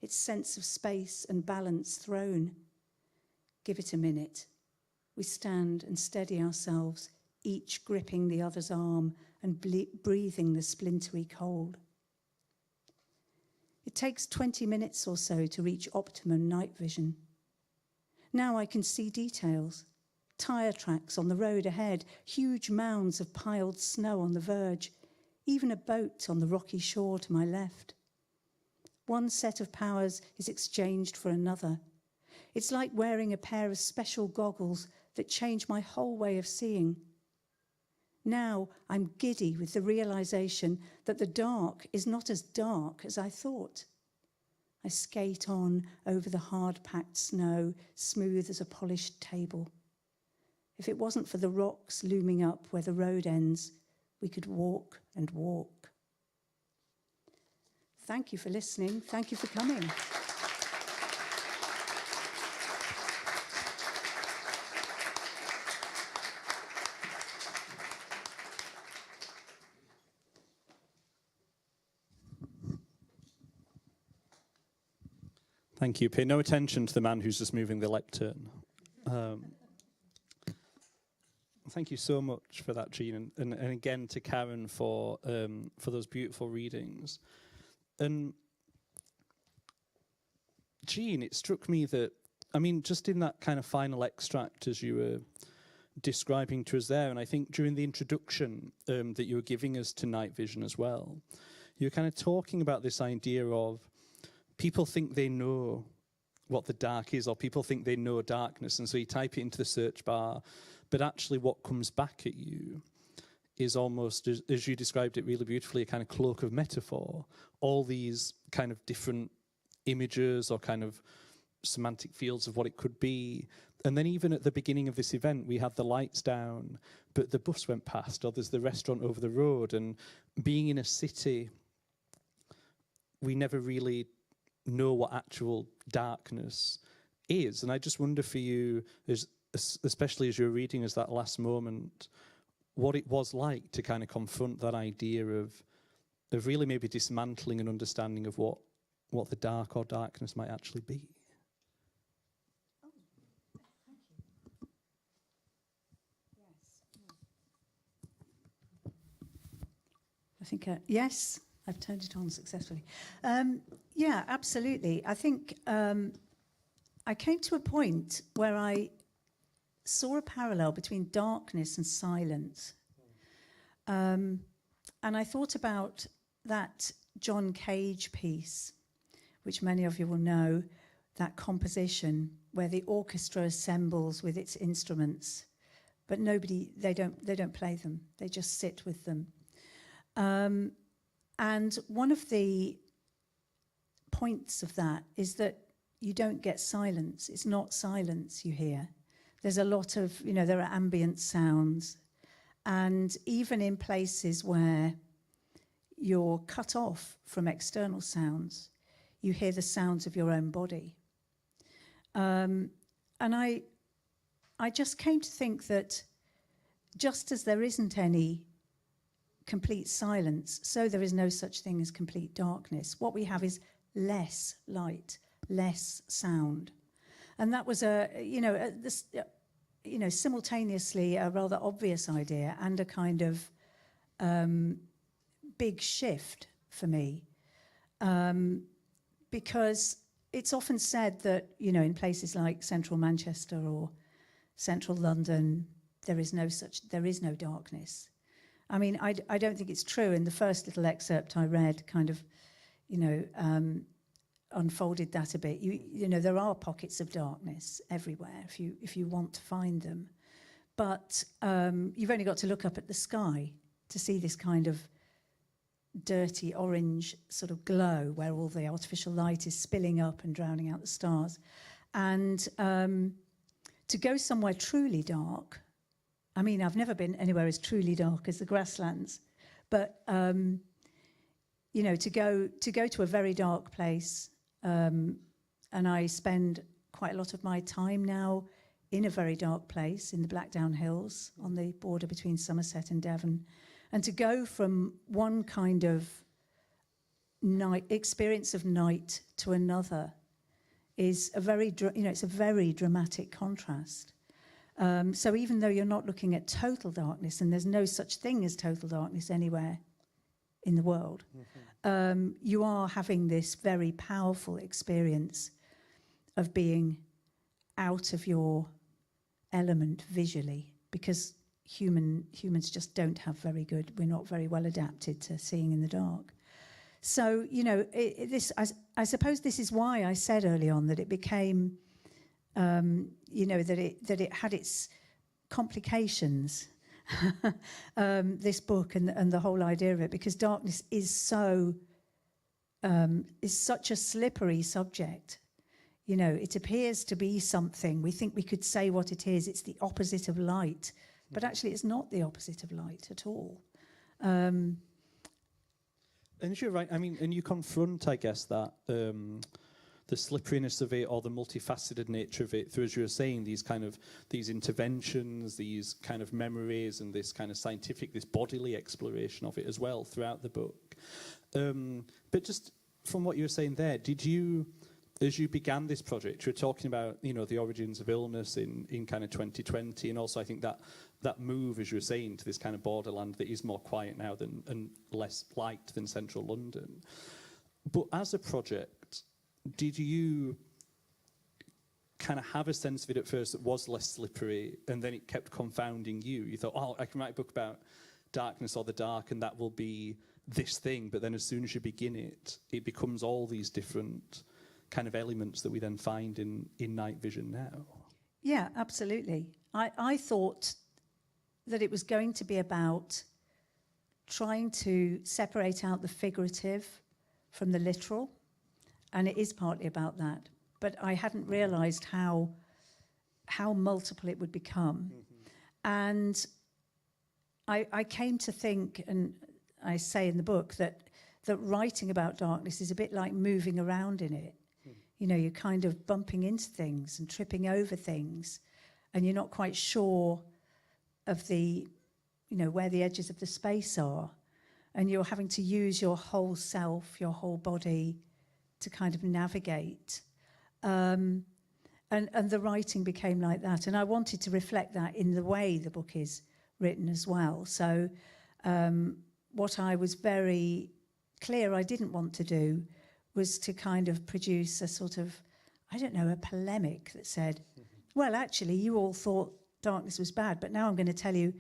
its sense of space and balance thrown. Give it a minute. We stand and steady ourselves, each gripping the other's arm and breathing the splintery cold. It takes 20 minutes or so to reach optimum night vision. Now I can see details. Tyre tracks on the road ahead, huge mounds of piled snow on the verge, even a boat on the rocky shore to my left. One set of powers is exchanged for another. It's like wearing a pair of special goggles that change my whole way of seeing. Now I'm giddy with the realization that the dark is not as dark as I thought. I skate on over the hard-packed snow, smooth as a polished table. If it wasn't for the rocks looming up where the road ends, we could walk and walk. Thank you for listening. Thank you for coming. Thank you. Pay no attention to the man who's just moving the lectern. Thank you so much for that, Jean, and again to Karen for those beautiful readings. And Jean, it struck me that, I mean, just in that kind of final extract as you were describing to us there, and I think during the introduction that you were giving us to night vision as well, you were kind of talking about this idea of people think they know what the dark is, or people think they know darkness, and so you type it into the search bar, but actually what comes back at you is almost, as you described it really beautifully, a kind of cloak of metaphor. All these kind of different images or kind of semantic fields of what it could be. And then even at the beginning of this event, we had the lights down, but the bus went past, or there's the restaurant over the road. And being in a city, we never really know what actual darkness is. And I just wonder for you, especially as you're reading us that last moment, what it was like to kind of confront that idea of really maybe dismantling an understanding of what the dark or darkness might actually be. I think, yes, I've turned it on successfully. Yeah, absolutely. I think I came to a point where I saw a parallel between darkness and silence. And I thought about that John Cage piece, which many of you will know, that composition where the orchestra assembles with its instruments, but they don't play them. They just sit with them. And one of the points of that is that you don't get silence. It's not silence you hear. There's a lot of, there are ambient sounds. And even in places where you're cut off from external sounds, you hear the sounds of your own body. And I just came to think that just as there isn't any complete silence, so there is no such thing as complete darkness. What we have is less light, less sound. And that was simultaneously a rather obvious idea and a kind of big shift for me. Because it's often said that, in places like central Manchester or central London, there is no darkness. I mean, I don't think it's true. In the first little excerpt I read, kind of, unfolded that a bit. There are pockets of darkness everywhere if you want to find them, but you've only got to look up at the sky to see this kind of dirty orange sort of glow where all the artificial light is spilling up and drowning out the stars. And to go somewhere truly dark, I mean, I've never been anywhere as truly dark as the grasslands, but to go to a very dark place, and I spend quite a lot of my time now in a very dark place in the Blackdown Hills on the border between Somerset and Devon, and to go from one kind of experience of night to another is a very dramatic contrast. So even though you're not looking at total darkness, and there's no such thing as total darkness anywhere in the world, you are having this very powerful experience of being out of your element visually, because humans just don't have we're not very well adapted to seeing in the dark. So, I suppose this is why I said early on that it became that it had its complications, this book and the whole idea of it, because darkness is such a slippery subject. It appears to be something. We think we could say what it is. It's the opposite of light, but actually it's not the opposite of light at all. And you're right. I mean, and you confront, I guess, that the slipperiness of it, or the multifaceted nature of it, through, as you were saying, these interventions, these kind of memories, and this kind of scientific, this bodily exploration of it as well throughout the book. But just from what you were saying there, did you, as you began this project, you were talking about, the origins of illness in kind of 2020, and also I think that move, as you were saying, to this kind of borderland that is more quiet now and less light than central London. But as a project, did you kind of have a sense of it at first that was less slippery, and then it kept confounding you. You thought, oh, I can write a book about darkness or the dark, and that will be this thing. But then as soon as you begin it, it becomes all these different kind of elements that we then find in night vision now. Yeah, absolutely. I thought that it was going to be about trying to separate out the figurative from the literal, and it is partly about that. But I hadn't realised how multiple it would become. And I came to think, and I say in the book, that writing about darkness is a bit like moving around in it. You know, you're kind of bumping into things and tripping over things, and you're not quite sure of where the edges of the space are. And you're having to use your whole self, your whole body to kind of navigate. And the writing became like that. And I wanted to reflect that in the way the book is written as well. So what I was very clear I didn't want to do was to kind of produce a sort of, a polemic that said, well, actually, you all thought darkness was bad, but now I'm going to tell you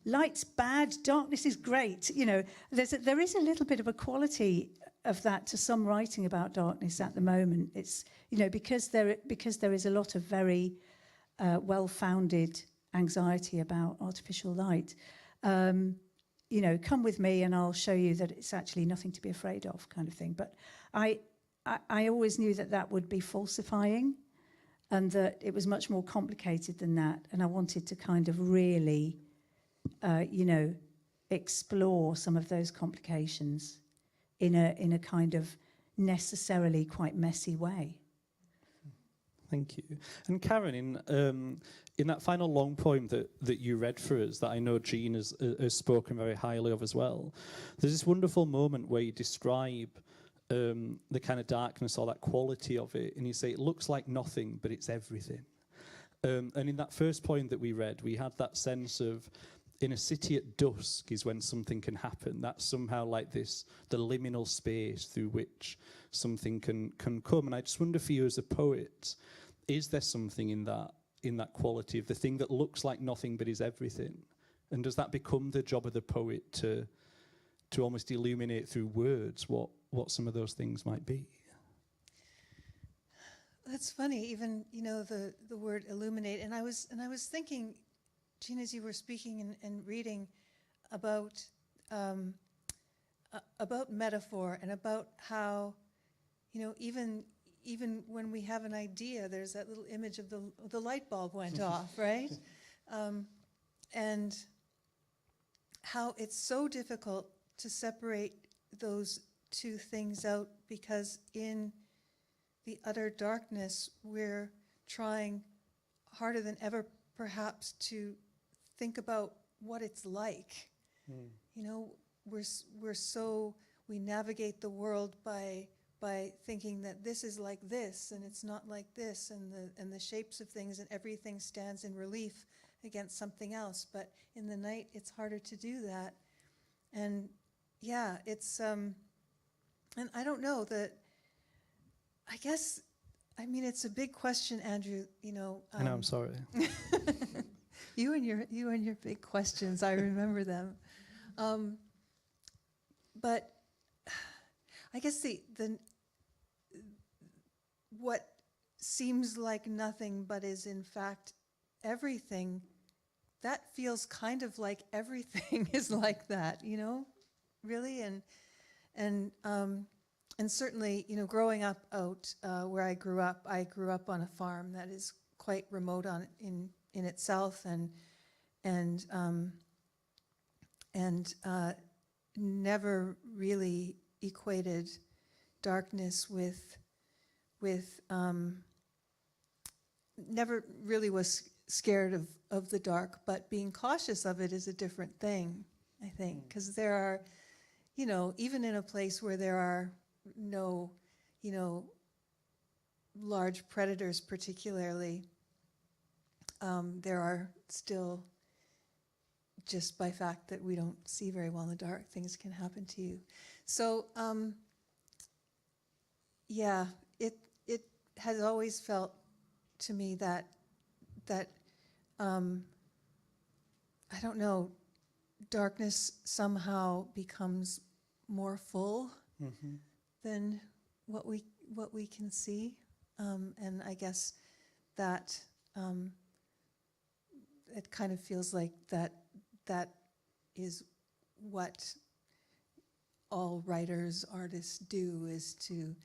light's bad, darkness is great. You know, there is a little bit of a quality of that to some writing about darkness at the moment. It's, because there is a lot of very well-founded anxiety about artificial light. Come with me and I'll show you that it's actually nothing to be afraid of, kind of thing. But I always knew that would be falsifying, and that it was much more complicated than that. And I wanted to kind of really, explore some of those complications in a kind of necessarily quite messy way. Thank you. And Karen, in that final long poem that you read for us, that I know Jean has spoken very highly of as well, there's this wonderful moment where you describe the kind of darkness or that quality of it, and you say it looks like nothing, but it's everything. And in that first poem that we read, we had that sense of, in a city at dusk is when something can happen. That's somehow like this, the liminal space through which something can come. And I just wonder for you as a poet, is there something in that quality of the thing that looks like nothing but is everything? And does that become the job of the poet to almost illuminate through words what some of those things might be? That's funny, even the word illuminate. And I was thinking, Jean, as you were speaking and reading about metaphor and about how, even when we have an idea, there's that little image of the light bulb went off, right? And how it's so difficult to separate those two things out, because in the utter darkness, we're trying harder than ever, perhaps, to think about what it's like. We navigate the world by thinking that this is like this and it's not like this, and the shapes of things and everything stands in relief against something else. But in the night, it's harder to do that. And yeah, it's and I don't know that. I guess, it's a big question, Andrew. I know. I'm sorry. You and your big questions. I remember them. But I guess the what seems like nothing but is in fact everything, that feels kind of like everything is like that, really. And certainly, growing up out where I grew up on a farm that is quite remote in itself, and never really equated darkness with never really was scared of the dark, but being cautious of it is a different thing, I think, because there are, even in a place where there are no, large predators particularly, there are still, just by fact that we don't see very well in the dark, things can happen to you. So, yeah, it has always felt to me that I don't know, darkness somehow becomes more full than what we can see, and I guess that it kind of feels like that is what all writers, artists do, is to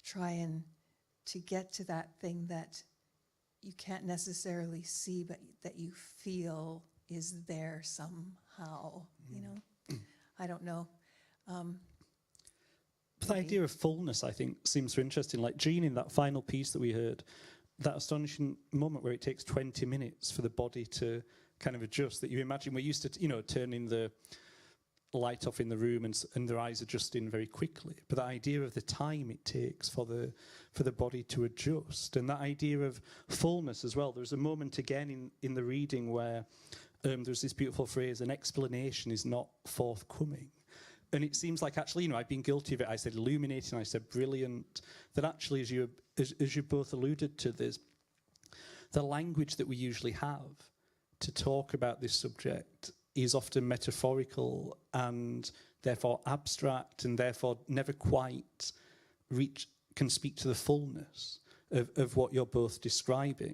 try and to get to that thing that you can't necessarily see, but that you feel is there somehow. You know, I don't know. But the idea of fullness, I think, seems so interesting. Like Jean, in that final piece that we heard, that astonishing moment where it takes 20 minutes for the body to kind of adjust, that you imagine we're used to, you know, turning the light off in the room and their eyes adjusting very quickly. But the idea of the time it takes for the body to adjust, and that idea of fullness as well. There's a moment again in the reading where there's this beautiful phrase, an explanation is not forthcoming. And it seems like, actually, you know, I've been guilty of it. I said illuminating, I said brilliant. That actually, as you both alluded to, there's the language that we usually have to talk about this subject is often metaphorical and therefore abstract, and therefore never quite can speak to the fullness of what you're both describing.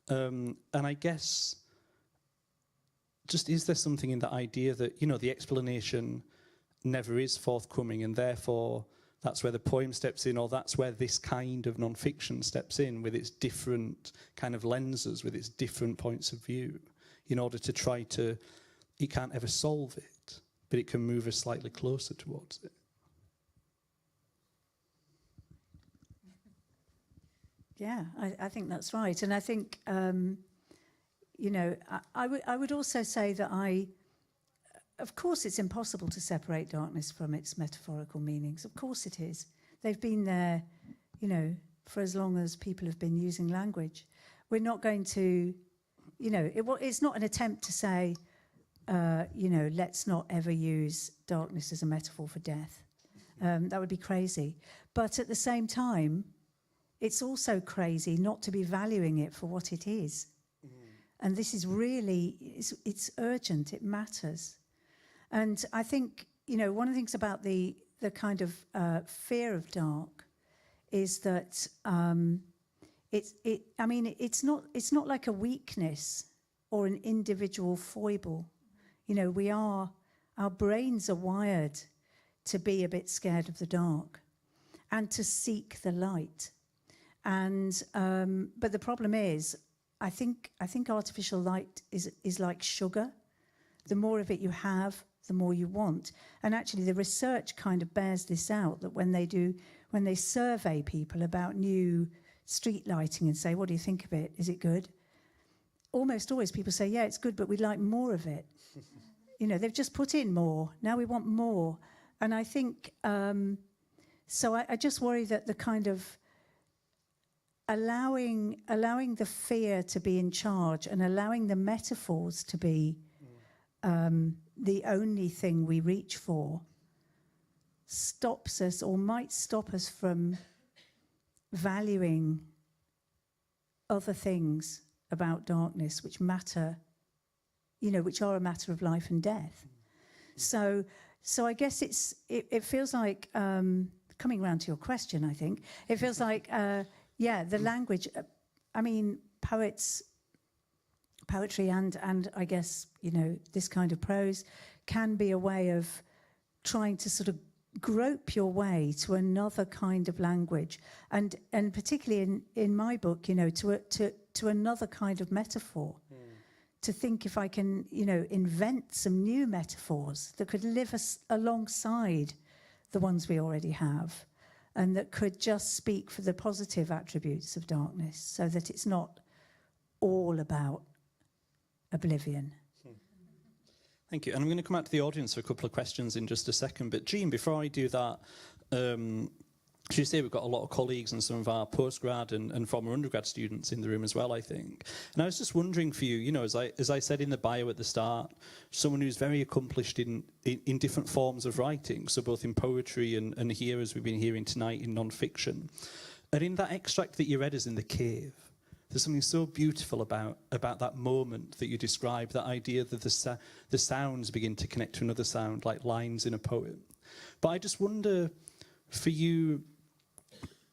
And I guess, just is there something in that idea that, you know, the explanation never is forthcoming, and therefore that's where the poem steps in, or that's where this kind of non-fiction steps in with its different kind of lenses, with its different points of view, in order to try to, it can't ever solve it, but it can move us slightly closer towards it. Yeah, I think that's right. And I think, you know, I would also say that of course it's impossible to separate darkness from its metaphorical meanings. Of course it is. They've been there, you know, for as long as people have been using language. We're not going to, you know, it's not an attempt to say, you know, let's not ever use darkness as a metaphor for death. That would be crazy. But at the same time, it's also crazy not to be valuing it for what it is. And this is really, it's urgent, it matters. And I think, you know, one of the things about the kind of fear of dark is that it's not like a weakness or an individual foible. You know, our brains are wired to be a bit scared of the dark and to seek the light. And but the problem is, I think artificial light is like sugar. The more of it you have, the more you want. And actually the research kind of bears this out, that when they survey people about new street lighting and say, what do you think of it? Is it good? Almost always people say, yeah, it's good, but we'd like more of it. You know, they've just put in more. Now we want more. And I think, so I just worry that the kind of allowing the fear to be in charge and allowing the metaphors to be the only thing we reach for stops us, or might stop us from valuing other things about darkness which matter, you know, which are a matter of life and death. So I guess it feels like, coming around to your question, I think, it feels like, yeah, the language, I mean, poetry and I guess, you know, this kind of prose can be a way of trying to sort of grope your way to another kind of language, and particularly in my book, you know, to another kind of metaphor. To think if I can, you know, invent some new metaphors that could live alongside the ones we already have, and that could just speak for the positive attributes of darkness, so that it's not all about oblivion. Thank you. And I'm going to come out to the audience for a couple of questions in just a second. But Jean, before I do that, as you say, we've got a lot of colleagues and some of our postgrad and former undergrad students in the room as well, I think. And I was just wondering for you, you know, as I said in the bio at the start, someone who's very accomplished in different forms of writing, so both in poetry and here, as we've been hearing tonight, in non-fiction. And in that extract that you read us in the cave, there's something so beautiful about that moment that you described, that idea that the sounds begin to connect to another sound, like lines in a poem. But I just wonder, for you,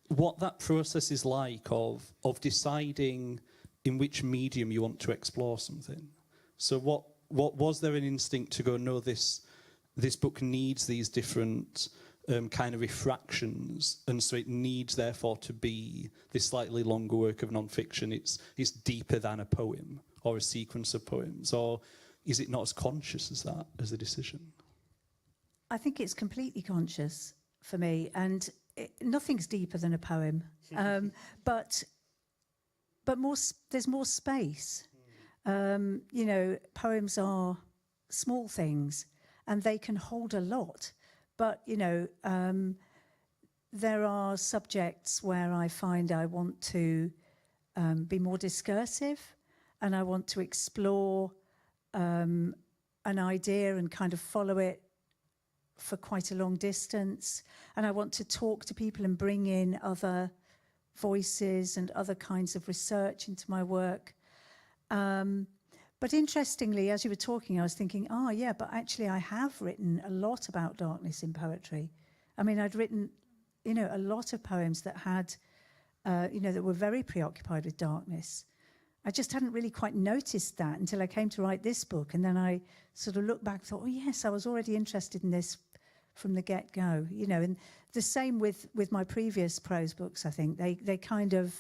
what that process is like of deciding in which medium you want to explore something. So what was there an instinct to go, no, this book needs these different kind of refractions, and so it needs therefore to be this slightly longer work of non-fiction? It's deeper than a poem or a sequence of poems, or is it not as conscious as that as a decision? I think it's completely conscious for me, and nothing's deeper than a poem, but there's more space. You know, poems are small things, and they can hold a lot. But, you know, there are subjects where I find I want to be more discursive, and I want to explore an idea and kind of follow it for quite a long distance. And I want to talk to people and bring in other voices and other kinds of research into my work. But interestingly, as you were talking, I was thinking, but actually I have written a lot about darkness in poetry. I mean, I'd written, you know, a lot of poems that had, that were very preoccupied with darkness. I just hadn't really quite noticed that until I came to write this book. And then I sort of looked back and thought, yes, I was already interested in this from the get-go, you know. And the same with my previous prose books, I think. They kind of,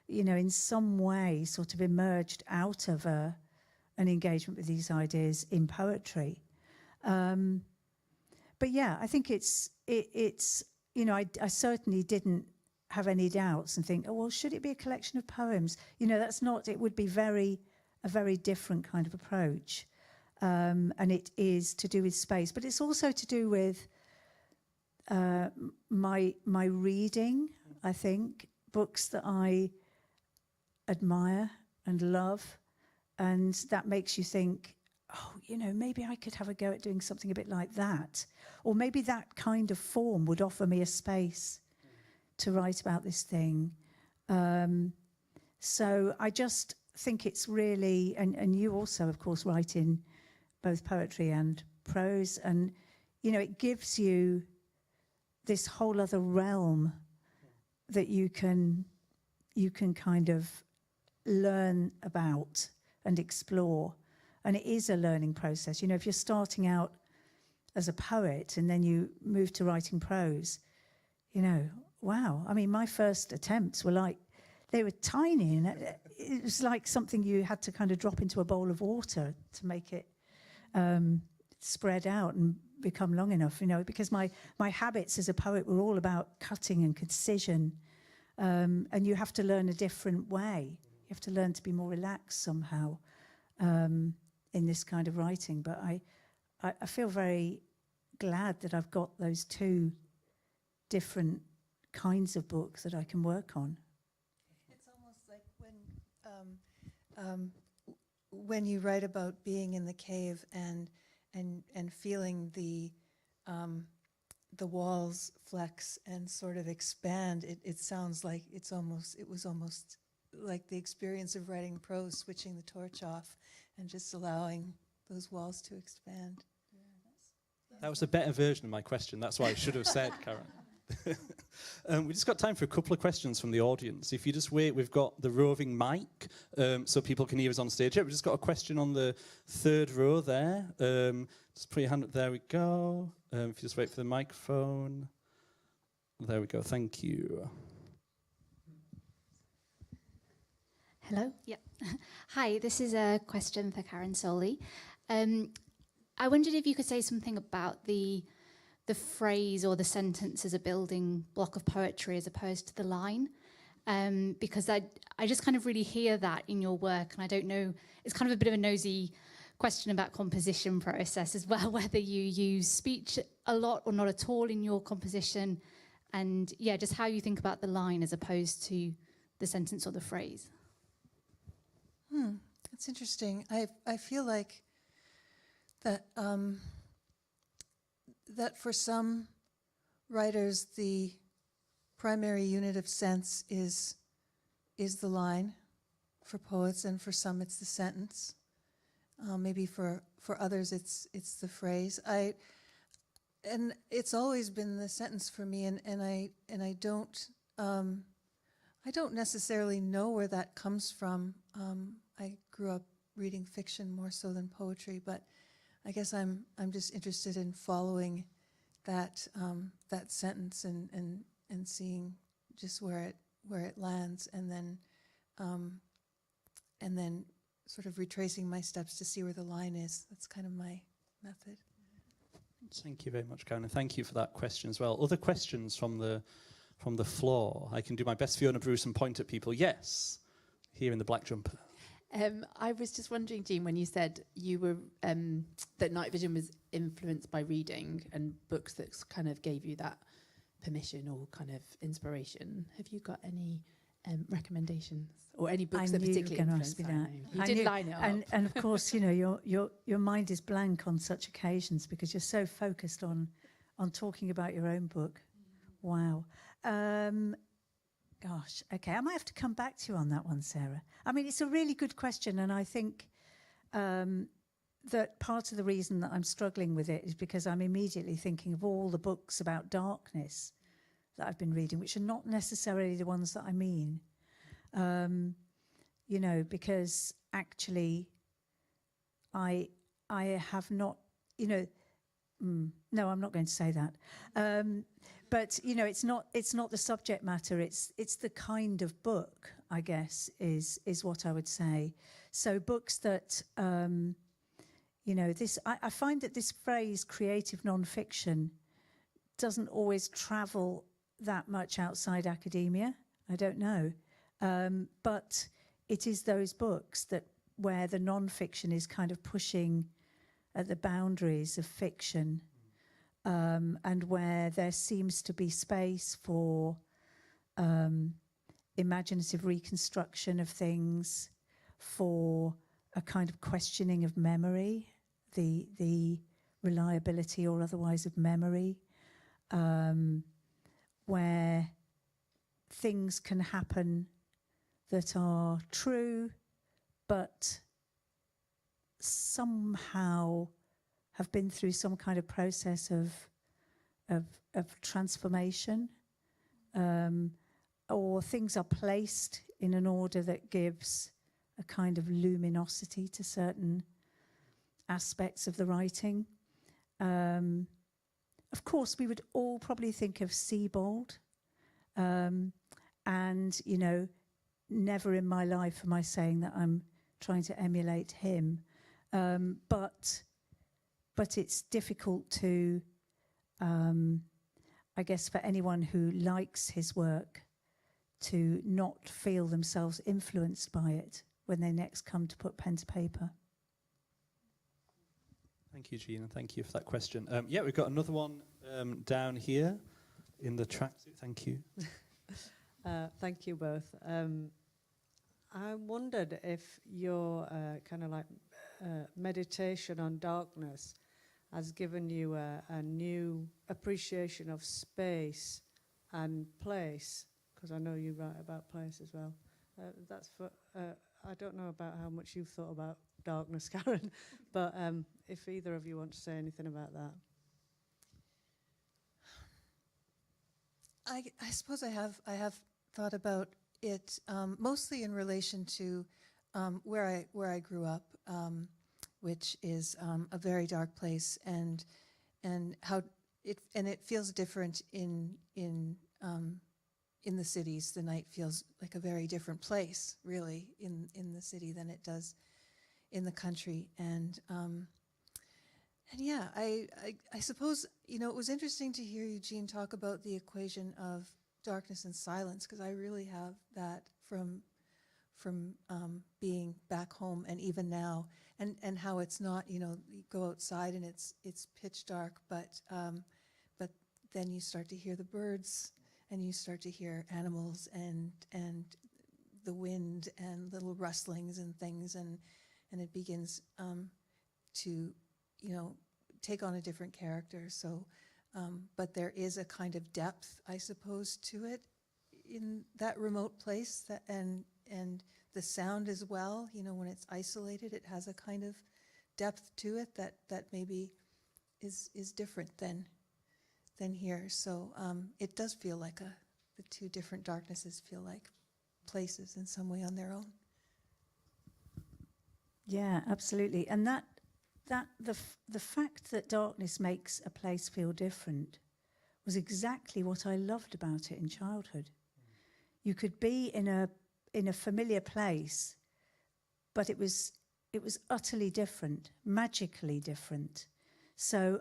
you know, in some way sort of emerged out of an engagement with these ideas in poetry. But yeah, I think it's you know, I certainly didn't have any doubts and think, should it be a collection of poems? You know, that's not, it would be a very different kind of approach. And it is to do with space, but it's also to do with my reading, I think, books that I admire and love. And that makes you think, you know, maybe I could have a go at doing something a bit like that. Or maybe that kind of form would offer me a space to write about this thing. So I just think it's really, and you also, of course, write in both poetry and prose. And, you know, it gives you this whole other realm that you can kind of learn about and explore. And it is a learning process. You know, if you're starting out as a poet and then you move to writing prose, you know, wow. I mean, my first attempts were like, they were tiny, and it was like something you had to kind of drop into a bowl of water to make it spread out and become long enough, you know, because my habits as a poet were all about cutting and concision. And you have to learn a different way. You have to learn to be more relaxed somehow in this kind of writing. But I feel very glad that I've got those two different kinds of books that I can work on. It's almost like when you write about being in the cave and feeling the walls flex and sort of expand. It sounds like it was almost like the experience of writing prose, switching the torch off and just allowing those walls to expand. That was a better version of my question. That's why I should have said, Karen. We just got time for a couple of questions from the audience. If you just wait, we've got the roving mic, so people can hear us on stage. Yeah, we've just got a question on the third row there. Just put your hand up. There we go. If you just wait for the microphone. There we go. Thank you. Hello. Yeah. Hi, this is a question for Karen Solie. I wondered if you could say something about the phrase or the sentence as a building block of poetry as opposed to the line, because I just kind of really hear that in your work, and I don't know, it's kind of a bit of a nosy question about composition process as well, whether you use speech a lot or not at all in your composition, and yeah, just how you think about the line as opposed to the sentence or the phrase. That's interesting. I feel like that that for some writers the primary unit of sense is the line for poets, and for some it's the sentence. Maybe for others it's the phrase. And it's always been the sentence for me, and I don't necessarily know where that comes from. I grew up reading fiction more so than poetry, but I guess I'm just interested in following that sentence and seeing just where it lands, and then sort of retracing my steps to see where the line is. That's kind of my method. Thank you very much, Karen, and thank you for that question as well. Other questions from the floor? I can do my best, Fiona Bruce, and point at people. Yes, here in the black jumper. I was just wondering, Jean, when you said you were that night vision was influenced by reading and books that kind of gave you that permission or kind of inspiration. Have you got any recommendations or any books that particularly influenced that? You did line it up. And of course, you know, your mind is blank on such occasions because you're so focused on talking about your own book. Wow. Gosh, okay, I might have to come back to you on that one, Sarah. I mean, it's a really good question, and I think that part of the reason that I'm struggling with it is because I'm immediately thinking of all the books about darkness that I've been reading, which are not necessarily the ones that I mean. You know, because actually I have not, you know, no, I'm not going to say that. But you know, it's not the subject matter. It's the kind of book, I guess, is what I would say. So books that, you know, I find that this phrase creative nonfiction doesn't always travel that much outside academia. I don't know, but it is those books where the nonfiction is kind of pushing at the boundaries of fiction. And where there seems to be space for imaginative reconstruction of things, for a kind of questioning of memory, the reliability or otherwise of memory, where things can happen that are true, but somehow have been through some kind of process of transformation, or things are placed in an order that gives a kind of luminosity to certain aspects of the writing. Of course, we would all probably think of Sebald, and, you know, never in my life am I saying that I'm trying to emulate him, but it's difficult to, I guess, for anyone who likes his work to not feel themselves influenced by it when they next come to put pen to paper. Thank you, Jean, and thank you for that question. Yeah, we've got another one down here in the tracksuit. Thank you. Thank you both. I wondered if your kind of like meditation on darkness has given you a new appreciation of space and place, because I know you write about place as well. That's for, I don't know about how much you've thought about darkness, Karen, but if either of you want to say anything about that. I suppose I have thought about it mostly in relation to where I grew up, which is a very dark place, and how it feels different in the cities. The night feels like a very different place, really, in the city than it does in the country. And yeah, I suppose, you know, it was interesting to hear you, Jean, talk about the equation of darkness and silence, because I really have that from being back home, and even now, and how it's not, you know, you go outside and it's pitch dark, but then you start to hear the birds, and you start to hear animals and the wind and little rustlings and things, and it begins to, you know, take on a different character. So but there is a kind of depth, I suppose, to it in that remote place, and the sound as well. You know, when it's isolated, it has a kind of depth to it that maybe is different than here. So it does feel like the two different darknesses feel like places in some way on their own. Yeah, absolutely. And the fact that darkness makes a place feel different was exactly what I loved about it in childhood. You could be in a familiar place, but it was utterly different, magically different. So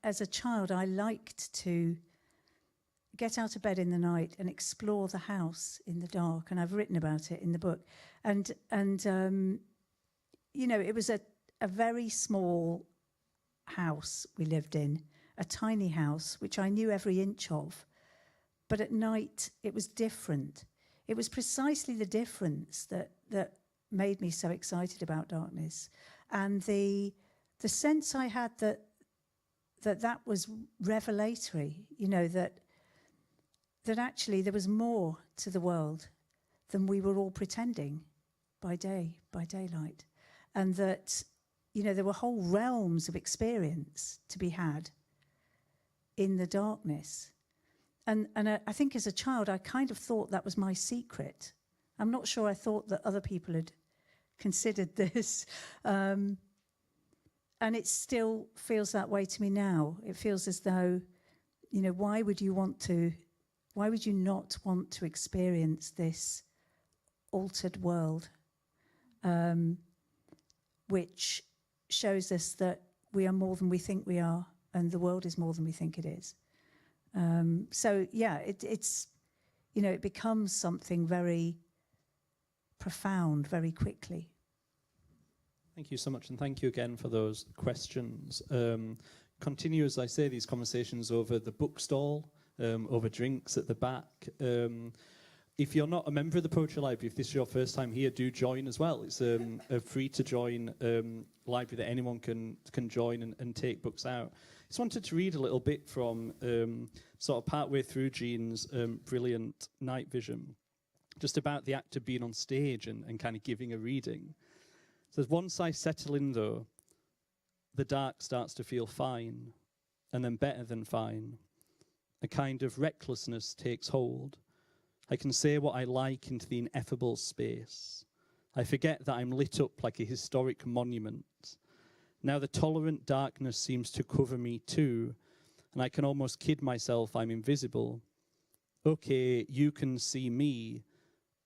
as a child, I liked to get out of bed in the night and explore the house in the dark, and I've written about it in the book. And you know, it was a very small house we lived in, a tiny house, which I knew every inch of. But at night, it was different. It was precisely the difference that made me so excited about darkness. And the sense I had that was revelatory, you know, that actually there was more to the world than we were all pretending by daylight. And that, you know, there were whole realms of experience to be had in the darkness. And I think as a child, I kind of thought that was my secret. I'm not sure I thought that other people had considered this. And it still feels that way to me now. It feels as though, you know, why would you not want to experience this altered world, which shows us that we are more than we think we are, and the world is more than we think it is. So yeah, it's, you know, it becomes something very profound very quickly. Thank you so much, and thank you again for those questions. Continue, as I say, these conversations over the bookstall, over drinks at the back. If you're not a member of the Poetry Library, if this is your first time here, do join as well. It's a free to join library that anyone can join and take books out. I just wanted to read a little bit from sort of partway through Jean's brilliant night vision, just about the act of being on stage and kind of giving a reading. It says, once I settle in though, the dark starts to feel fine, and then better than fine. A kind of recklessness takes hold. I can say what I like into the ineffable space. I forget that I'm lit up like a historic monument. Now the tolerant darkness seems to cover me too, and I can almost kid myself I'm invisible. Okay, you can see me,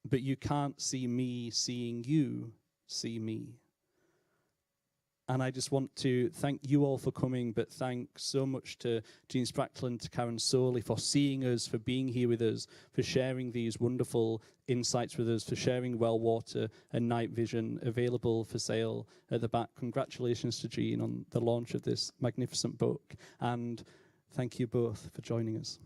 but you can't see me seeing you see me. And I just want to thank you all for coming, but thank so much to Jean Sprackland, to Karen Solie for seeing us, for being here with us, for sharing these wonderful insights with us, for sharing Wellwater and Night Vision, available for sale at the back. Congratulations to Jean on the launch of this magnificent book, and thank you both for joining us.